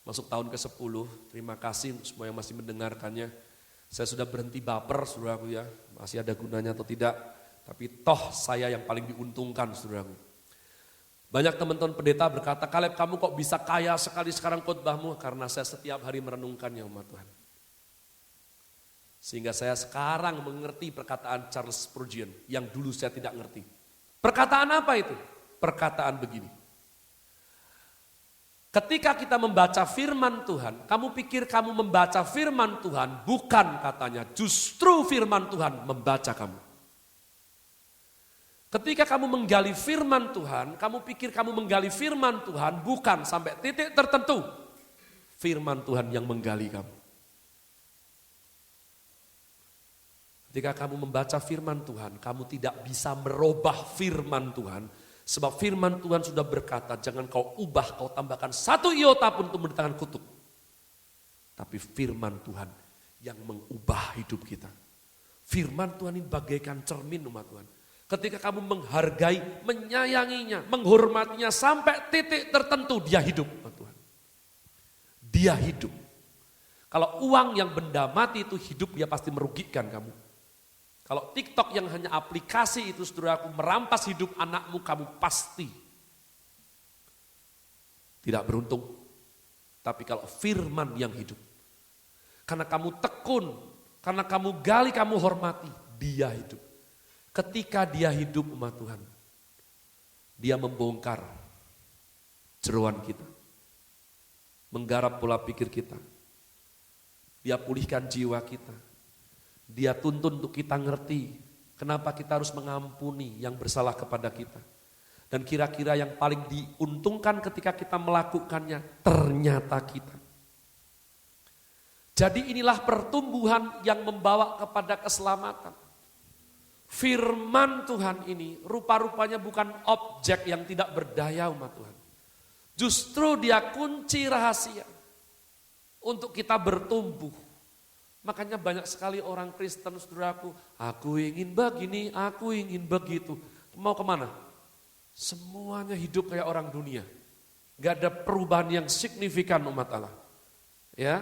masuk tahun ke-10. Terima kasih untuk semua yang masih mendengarkannya. Saya sudah berhenti baper, saudaraku ya, masih ada gunanya atau tidak. Tapi toh saya yang paling diuntungkan, saudaraku. Banyak teman-teman pendeta berkata, Kaleb kamu kok bisa kaya sekali sekarang khotbahmu? Karena saya setiap hari merenungkannya, umat Tuhan. Sehingga saya sekarang mengerti perkataan Charles Spurgeon yang dulu saya tidak ngerti. Perkataan apa itu? Perkataan begini. Ketika kita membaca firman Tuhan, kamu pikir kamu membaca firman Tuhan, bukan katanya, justru firman Tuhan membaca kamu. Ketika kamu menggali firman Tuhan, kamu pikir kamu menggali firman Tuhan, bukan sampai titik tertentu. Firman Tuhan yang menggali kamu. Ketika kamu membaca firman Tuhan, kamu tidak bisa merubah firman Tuhan. Sebab firman Tuhan sudah berkata, jangan kau ubah, kau tambahkan satu iota pun untuk mendatangkan kutuk. Tapi firman Tuhan yang mengubah hidup kita. Firman Tuhan ini bagaikan cermin umat Tuhan. Ketika kamu menghargai, menyayanginya, menghormatinya sampai titik tertentu, dia hidup umat Tuhan. Dia hidup. Kalau uang yang benda mati itu hidup, dia pasti merugikan kamu. Kalau TikTok yang hanya aplikasi itu, saudaraku, merampas hidup anakmu, kamu pasti tidak beruntung. Tapi kalau firman yang hidup, karena kamu tekun, karena kamu gali, kamu hormati, dia hidup. Ketika dia hidup umat Tuhan, dia membongkar jeroan kita, menggarap pola pikir kita, dia pulihkan jiwa kita. Dia tuntun untuk kita ngerti kenapa kita harus mengampuni yang bersalah kepada kita. Dan kira-kira yang paling diuntungkan ketika kita melakukannya ternyata kita. Jadi inilah pertumbuhan yang membawa kepada keselamatan. Firman Tuhan ini rupa-rupanya bukan objek yang tidak berdaya umat Tuhan. Justru dia kunci rahasia untuk kita bertumbuh. Makanya banyak sekali orang Kristen, saudaraku, aku ingin begini, aku ingin begitu. Mau kemana? Semuanya hidup kayak orang dunia. Gak ada perubahan yang signifikan umat Allah. Ya,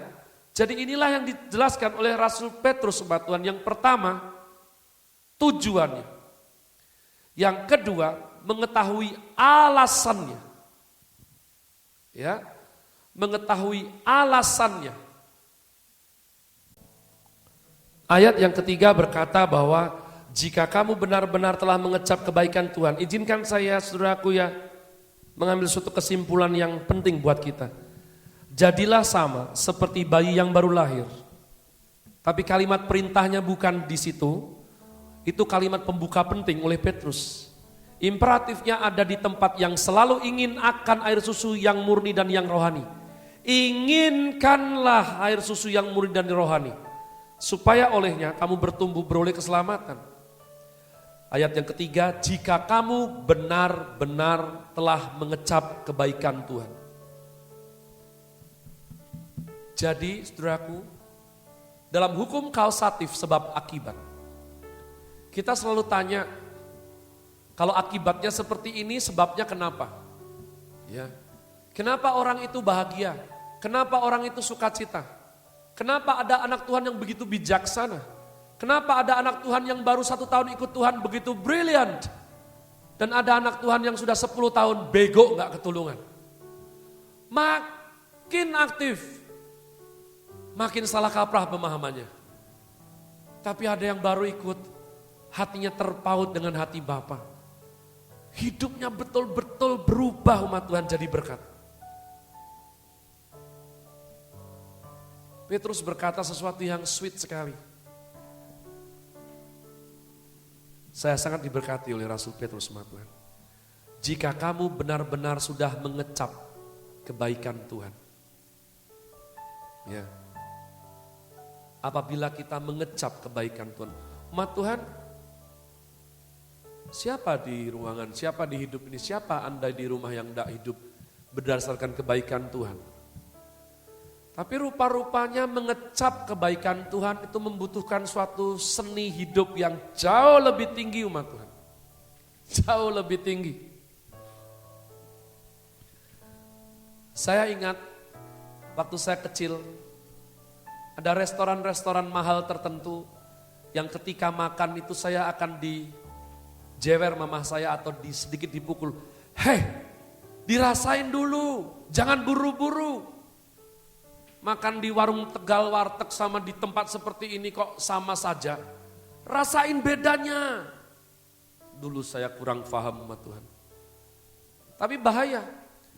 jadi inilah yang dijelaskan oleh Rasul Petrus umat Tuhan. Yang pertama, tujuannya. Yang kedua, mengetahui alasannya. Ya, mengetahui alasannya. Ayat yang ketiga berkata bahwa jika kamu benar-benar telah mengecap kebaikan Tuhan, izinkan saya saudaraku ya mengambil suatu kesimpulan yang penting buat kita. Jadilah sama seperti bayi yang baru lahir. Tapi kalimat perintahnya bukan di situ, itu kalimat pembuka penting oleh Petrus. Imperatifnya ada di tempat yang selalu ingin akan air susu yang murni dan yang rohani. Inginkanlah air susu yang murni dan rohani, supaya olehnya kamu bertumbuh beroleh keselamatan. Ayat yang ketiga, jika kamu benar-benar telah mengecap kebaikan Tuhan. Jadi saudaraku, dalam hukum kausatif sebab akibat, kita selalu tanya, kalau akibatnya seperti ini sebabnya kenapa? Ya. Kenapa orang itu bahagia? Kenapa orang itu sukacita? Kenapa ada anak Tuhan yang begitu bijaksana? Kenapa ada anak Tuhan yang baru 1 tahun ikut Tuhan begitu brilliant? Dan ada anak Tuhan yang sudah 10 tahun bego gak ketulungan? Makin aktif, makin salah kaprah pemahamannya. Tapi ada yang baru ikut, hatinya terpaut dengan hati Bapa. Hidupnya betul-betul berubah umat Tuhan jadi berkat. Petrus berkata sesuatu yang sweet sekali. Saya sangat diberkati oleh Rasul Petrus umat Tuhan. Jika kamu benar-benar sudah mengecap kebaikan Tuhan. Ya. Apabila kita mengecap kebaikan Tuhan. Umat Tuhan, siapa di ruangan, siapa di hidup ini, siapa Anda di rumah yang tidak hidup berdasarkan kebaikan Tuhan. Tapi rupa-rupanya mengecap kebaikan Tuhan itu membutuhkan suatu seni hidup yang jauh lebih tinggi umat Tuhan. Jauh lebih tinggi. Saya ingat waktu saya kecil, ada restoran-restoran mahal tertentu yang ketika makan itu saya akan dijewer mama saya atau sedikit dipukul. Hei, dirasain dulu, jangan buru-buru. Makan di warung Tegal, warteg sama di tempat seperti ini kok sama saja. Rasain bedanya. Dulu saya kurang paham umat Tuhan. Tapi bahaya,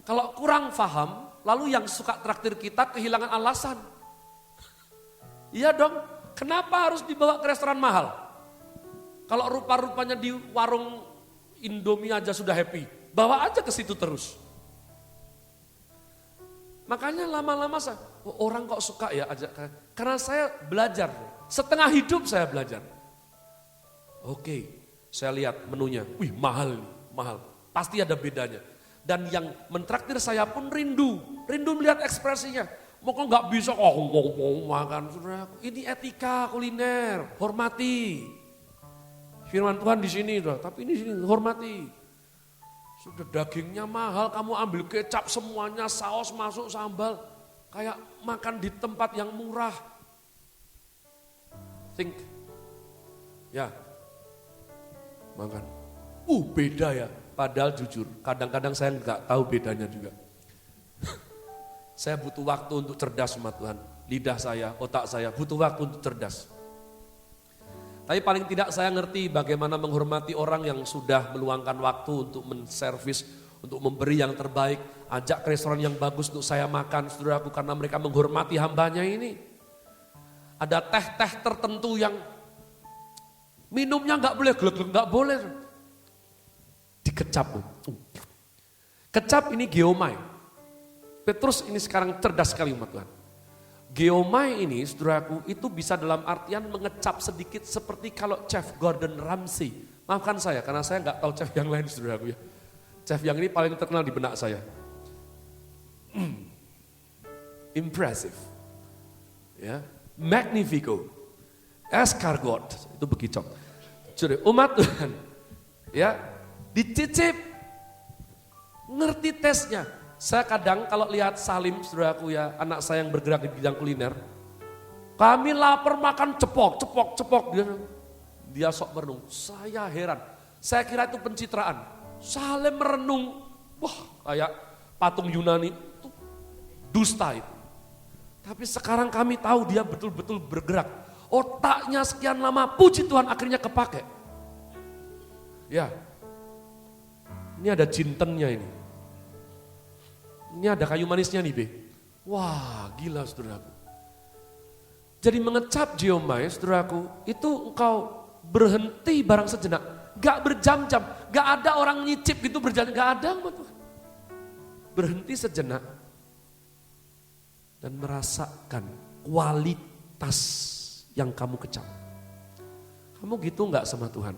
kalau kurang paham, lalu yang suka traktir kita kehilangan alasan. Iya dong, kenapa harus dibawa ke restoran mahal? Kalau rupa-rupanya di warung Indomie aja sudah happy, bawa aja ke situ terus. Makanya lama-lama orang kok suka ya ajak, karena saya belajar, setengah hidup saya belajar. Oke, saya lihat menunya, wih mahal nih, mahal, pasti ada bedanya. Dan yang mentraktir saya pun rindu melihat ekspresinya. Mau kok nggak bisa, mau makan, saudara. Ini etika kuliner, hormati. Firman Tuhan di sini, tapi ini sini hormati. Sudah dagingnya mahal, kamu ambil kecap semuanya, saus masuk sambal. Kayak makan di tempat yang murah. Think. Ya. Makan. Beda ya. Padahal jujur, kadang-kadang saya nggak tahu bedanya juga. Saya butuh waktu untuk cerdas umat Tuhan. Lidah saya, otak saya butuh waktu untuk cerdas. Tapi paling tidak saya ngerti bagaimana menghormati orang yang sudah meluangkan waktu untuk menservis, untuk memberi yang terbaik, ajak ke restoran yang bagus untuk saya makan, saudaraku, karena mereka menghormati hambanya ini. Ada teh-teh tertentu yang minumnya nggak boleh, glek-glek nggak boleh. Dikecap. Kecap ini geomai. Petrus ini sekarang cerdas sekali umat Tuhan. Geomai ini, saudaraku, itu bisa dalam artian mengecap sedikit seperti kalau Chef Gordon Ramsay. Maafkan saya, karena saya nggak tahu chef yang lain, saudaraku ya. Chef yang ini paling terkenal di benak saya. Impressive. Ya, magnifico. Escargot, itu bekicot. Jadi umat Tuhan, ya, dicicip, ngerti tesnya. Saya kadang kalau lihat Salim, saudaraku ya, anak saya yang bergerak di bidang kuliner, kami lapar makan cepok. Dia sok merenung, saya heran. Saya kira itu pencitraan. Salim merenung, wah kayak patung Yunani, itu dusta itu. Tapi sekarang kami tahu dia betul-betul bergerak. otaknya sekian lama, puji Tuhan akhirnya kepake. Ya, ini ada jintennya ini. Ini ada kayu manisnya nih, Be. Wah, gila saudaraku. Jadi mengecap geomai, saudaraku, itu engkau berhenti barang sejenak. Gak berjam-jam, gak ada orang nyicip gitu berjalan, gak ada. Berhenti sejenak dan merasakan kualitas yang kamu kecap. Kamu gitu gak sama Tuhan?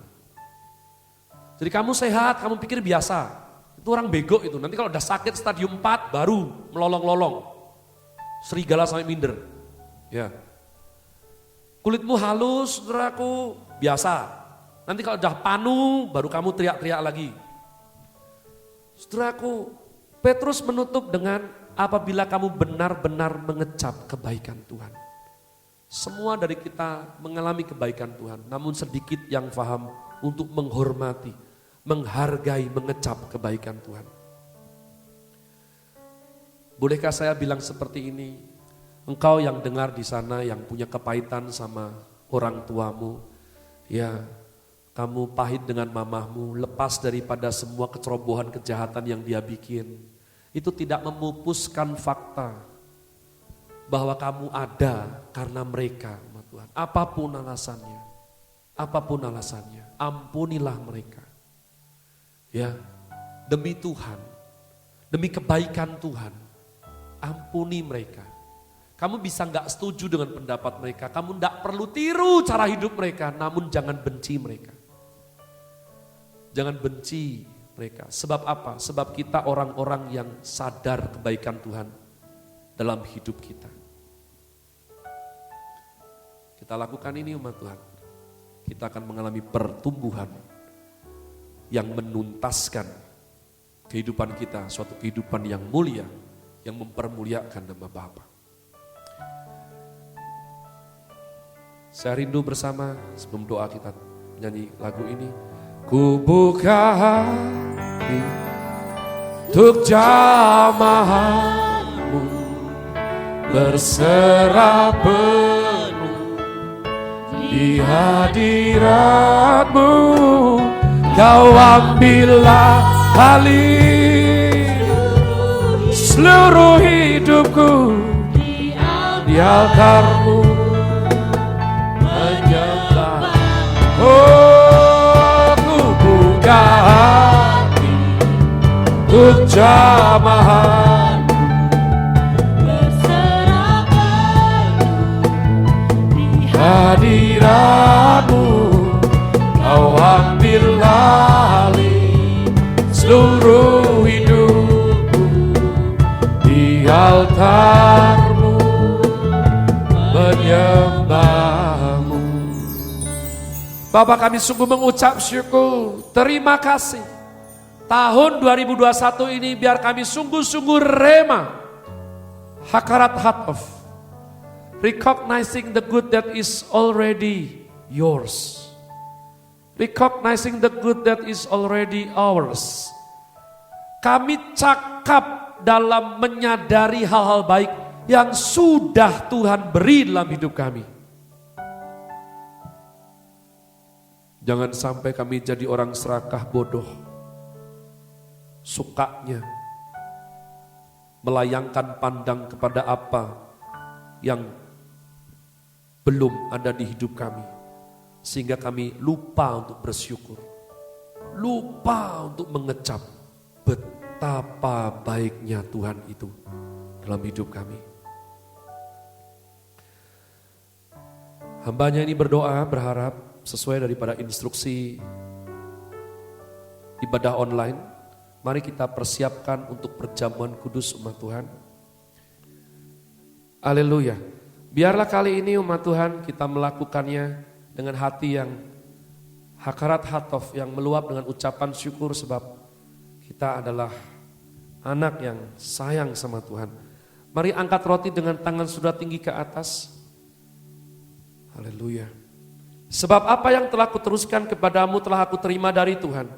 Jadi kamu sehat, kamu pikir biasa. Itu orang bego itu, nanti kalau udah sakit stadium 4 baru melolong-lolong. Serigala sampai minder. Ya. Kulitmu halus, saudaraku, biasa. Nanti kalau udah panu, baru kamu teriak-teriak lagi. Saudaraku, Petrus menutup dengan apabila kamu benar-benar mengecap kebaikan Tuhan. Semua dari kita mengalami kebaikan Tuhan, namun sedikit yang paham untuk menghormati, menghargai, mengecap kebaikan Tuhan. Bolehkah saya bilang seperti ini? Engkau yang dengar di sana yang punya kepahitan sama orang tuamu, ya kamu pahit dengan mamahmu, lepas daripada semua kecerobohan kejahatan yang dia bikin. Itu tidak memupuskan fakta bahwa kamu ada karena mereka, Tuhan. Apapun alasannya, ampunilah mereka. Ya, demi Tuhan, demi kebaikan Tuhan, ampuni mereka. Kamu bisa gak setuju dengan pendapat mereka, kamu gak perlu tiru cara hidup mereka, namun jangan benci mereka. Jangan benci mereka. Sebab apa? Sebab kita orang-orang yang sadar kebaikan Tuhan dalam hidup kita. Kita lakukan ini umat Tuhan. Kita akan mengalami pertumbuhan yang menuntaskan kehidupan kita, suatu kehidupan yang mulia, yang mempermuliakan nama Bapa. Saya rindu bersama sebelum doa kita nyanyi lagu ini. Ku buka hati untuk jamahanmu, berserah penuh di hadiratmu. Kau ambillah alih seluruh hidupku di altarmu. Oh, ku buka hati untuk jamahan, berserah penuh di hadiratmu. Kau ambil alih seluruh hidupku di altarmu, menyembahmu. Bapak, kami sungguh mengucap syukur, terima kasih. Tahun 2021 ini biar kami sungguh-sungguh rema, hakarat hatof, recognizing the good that is already yours. Recognizing the good that is already ours. Kami cakap dalam menyadari hal-hal baik yang sudah Tuhan beri dalam hidup kami. Jangan sampai kami jadi orang serakah bodoh, sukanya melayangkan pandang kepada apa yang belum ada di hidup kami, sehingga kami lupa untuk bersyukur, lupa untuk mengecap betapa baiknya Tuhan itu dalam hidup kami. Hambanya ini berdoa berharap sesuai daripada instruksi ibadah online, mari kita persiapkan untuk perjamuan kudus umat Tuhan. Haleluya. Biarlah kali ini umat Tuhan kita melakukannya dengan hati yang hakarat hatof, yang meluap dengan ucapan syukur sebab kita adalah anak yang sayang sama Tuhan. Mari angkat roti dengan tangan sudah tinggi ke atas. Haleluya. Sebab apa yang telah kuteruskan kepadamu telah aku terima dari Tuhan,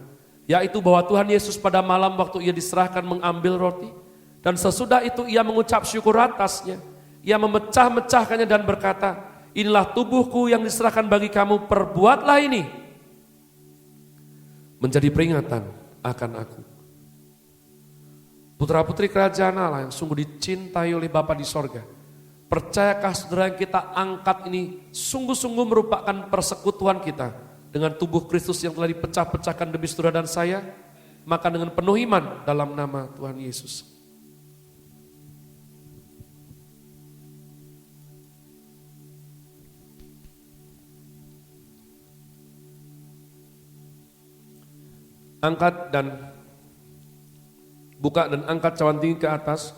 yaitu bahwa Tuhan Yesus pada malam waktu ia diserahkan mengambil roti, dan sesudah itu ia mengucap syukur atasnya, ia memecah-mecahkannya dan berkata, inilah tubuhku yang diserahkan bagi kamu, perbuatlah ini menjadi peringatan akan aku. Putra-putri kerajaan Allah yang sungguh dicintai oleh Bapa di sorga, percayakah saudara yang kita angkat ini sungguh-sungguh merupakan persekutuan kita dengan tubuh Kristus yang telah dipecah-pecahkan demi saudara dan saya? Maka dengan penuh iman dalam nama Tuhan Yesus. Angkat dan buka dan angkat cawan tinggi ke atas.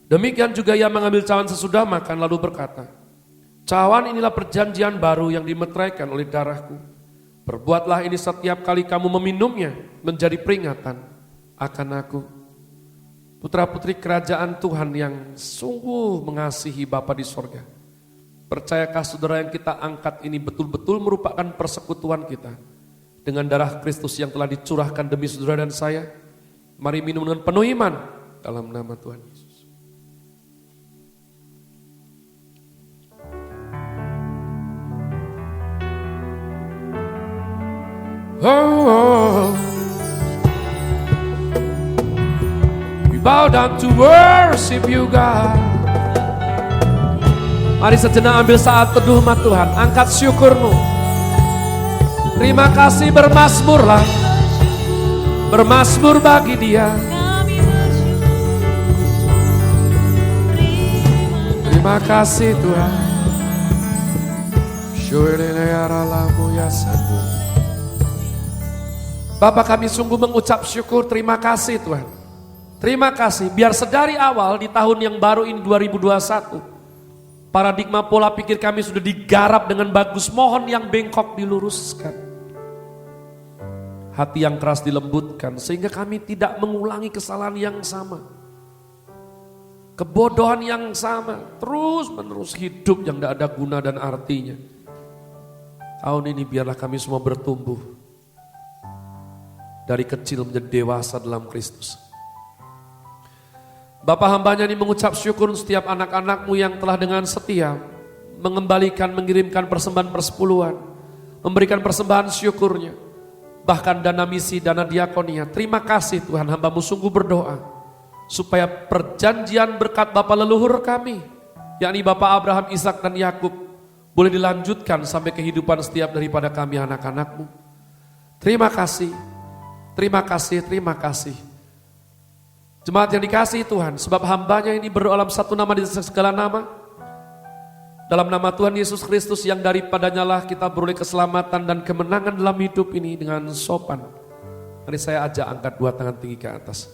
Demikian juga ia mengambil cawan sesudah makan lalu berkata, cawan inilah perjanjian baru yang dimeteraikan oleh darahku. Perbuatlah ini setiap kali kamu meminumnya menjadi peringatan akan aku. Putra-putri kerajaan Tuhan yang sungguh mengasihi Bapa di sorga, percayakah saudara yang kita angkat ini betul-betul merupakan persekutuan kita dengan darah Kristus yang telah dicurahkan demi saudara dan saya? Mari minum dengan penuh iman dalam nama Tuhan Yesus. Oh, we bow down to worship you, God. Mari sejenak ambil saat teduh hmat Tuhan, angkat syukurmu. Terima kasih, bermasmurlah, bermasmur bagi Dia. Terima kasih Tuhan. Bapak, kami sungguh mengucap syukur, terima kasih Tuhan. Terima kasih, biar sedari awal di tahun yang baru ini 2021, paradigma pola pikir kami sudah digarap dengan bagus, mohon yang bengkok diluruskan. Hati yang keras dilembutkan, sehingga kami tidak mengulangi kesalahan yang sama. Kebodohan yang sama, terus menerus hidup yang tidak ada guna dan artinya. Tahun ini biarlah kami semua bertumbuh. Dari kecil menjadi dewasa dalam Kristus. Bapa, hambanya ini mengucap syukur setiap anak-anakmu yang telah dengan setia mengembalikan, mengirimkan persembahan persepuluhan, memberikan persembahan syukurnya, bahkan dana misi, dana diakonia. Terima kasih Tuhan, hambamu sungguh berdoa supaya perjanjian berkat Bapa leluhur kami, yakni Bapa Abraham, Ishak dan Yakub, boleh dilanjutkan sampai kehidupan setiap daripada kami anak-anakmu. Terima kasih. Terima kasih, terima kasih. Jemaat yang dikasihi Tuhan, sebab hambanya ini berdoa dalam satu nama di atas segala nama. Dalam nama Tuhan Yesus Kristus yang daripadanya lah kita beroleh keselamatan dan kemenangan dalam hidup ini dengan sopan. Mari saya ajak angkat dua tangan tinggi ke atas.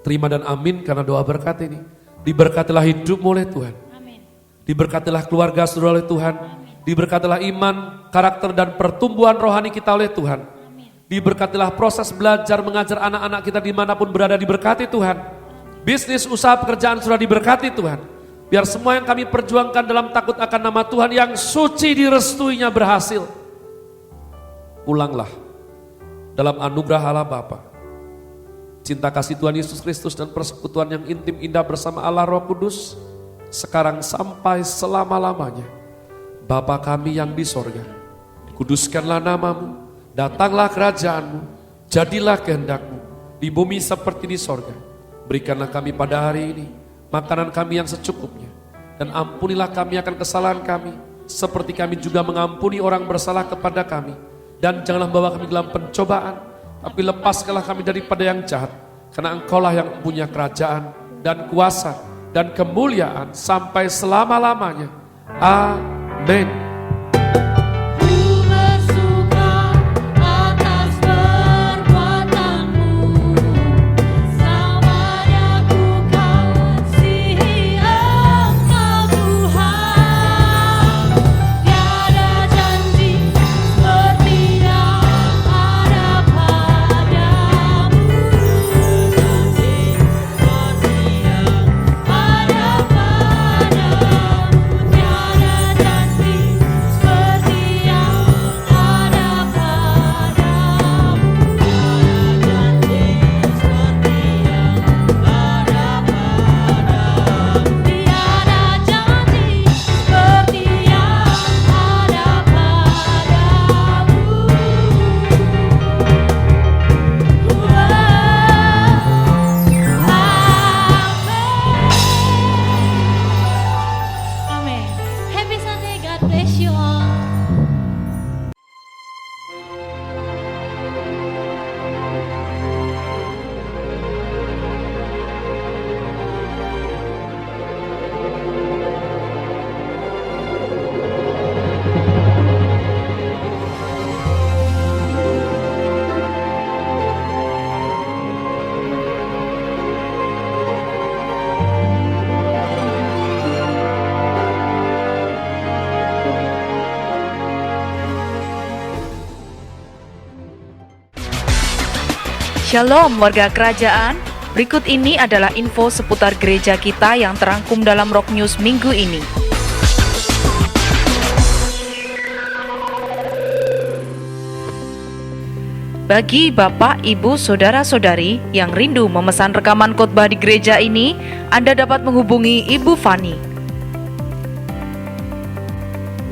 Terima dan amin karena doa berkat ini. Diberkatilah hidupmu oleh Tuhan. Amin. Diberkatilah keluarga saudara oleh Tuhan. Amin. Diberkatilah iman, karakter dan pertumbuhan rohani kita oleh Tuhan. Amin. Diberkatilah proses belajar mengajar anak-anak kita dimanapun berada, diberkati Tuhan. Bisnis, usaha, pekerjaan sudah diberkati Tuhan. Biar semua yang kami perjuangkan dalam takut akan nama Tuhan yang suci direstuinya berhasil. Pulanglah dalam anugerah Allah Bapa, cinta kasih Tuhan Yesus Kristus dan persekutuan yang intim indah bersama Allah Roh Kudus, sekarang sampai selama-lamanya. Bapa kami yang di sorga, dikuduskanlah namamu, datanglah kerajaanmu, jadilah kehendakmu, di bumi seperti di sorga. Berikanlah kami pada hari ini makanan kami yang secukupnya, dan ampunilah kami akan kesalahan kami, seperti kami juga mengampuni orang bersalah kepada kami. Dan janganlah bawa kami dalam pencobaan, tapi lepaskanlah kami daripada yang jahat, karena Engkaulah yang punya kerajaan dan kuasa dan kemuliaan sampai selama-lamanya. Amin. Shalom warga kerajaan, berikut ini adalah info seputar gereja kita yang terangkum dalam Rock News minggu ini. Bagi Bapak, Ibu, Saudara-saudari yang rindu memesan rekaman khotbah di gereja ini, Anda dapat menghubungi Ibu Fani.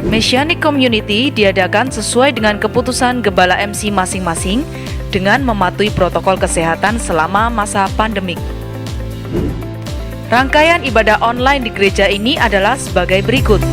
Messianic Community diadakan sesuai dengan keputusan Gembala MC masing-masing dengan mematuhi protokol kesehatan selama masa pandemik. Rangkaian ibadah online di gereja ini adalah sebagai berikut.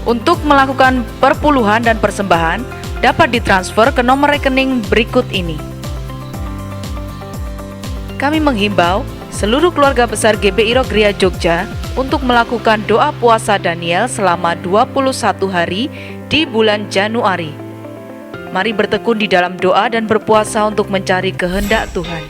Untuk melakukan perpuluhan dan persembahan dapat ditransfer ke nomor rekening berikut ini. Kami menghimbau seluruh keluarga besar GBI Rock Gria Jogja untuk melakukan doa puasa Daniel selama 21 hari di bulan Januari. Mari bertekun di dalam doa dan berpuasa untuk mencari kehendak Tuhan.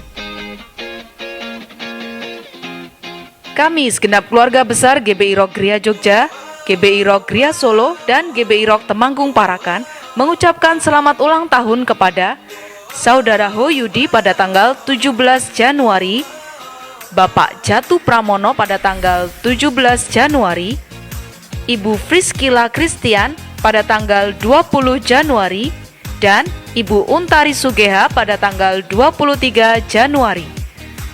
Kami segenap keluarga besar GBI Rock Gria Jogja, GBI Rock Gria Solo, dan GBI Rock Temanggung Parakan mengucapkan selamat ulang tahun kepada Saudara Ho Yudi pada tanggal 17 Januari, Bapak Jatuh Pramono pada tanggal 17 Januari, Ibu Friskila Christian pada tanggal 20 Januari, dan Ibu Untari Sugeha pada tanggal 23 Januari.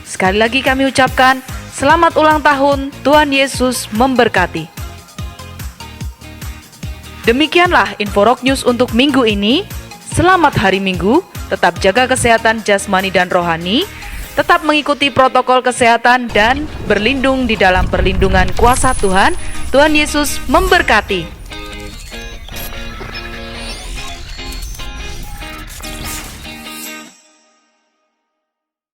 Sekali lagi kami ucapkan selamat ulang tahun, Tuhan Yesus memberkati. Demikianlah info Rock News untuk minggu ini. Selamat hari Minggu, tetap jaga kesehatan jasmani dan rohani, tetap mengikuti protokol kesehatan dan berlindung di dalam perlindungan kuasa Tuhan. Tuhan Yesus memberkati.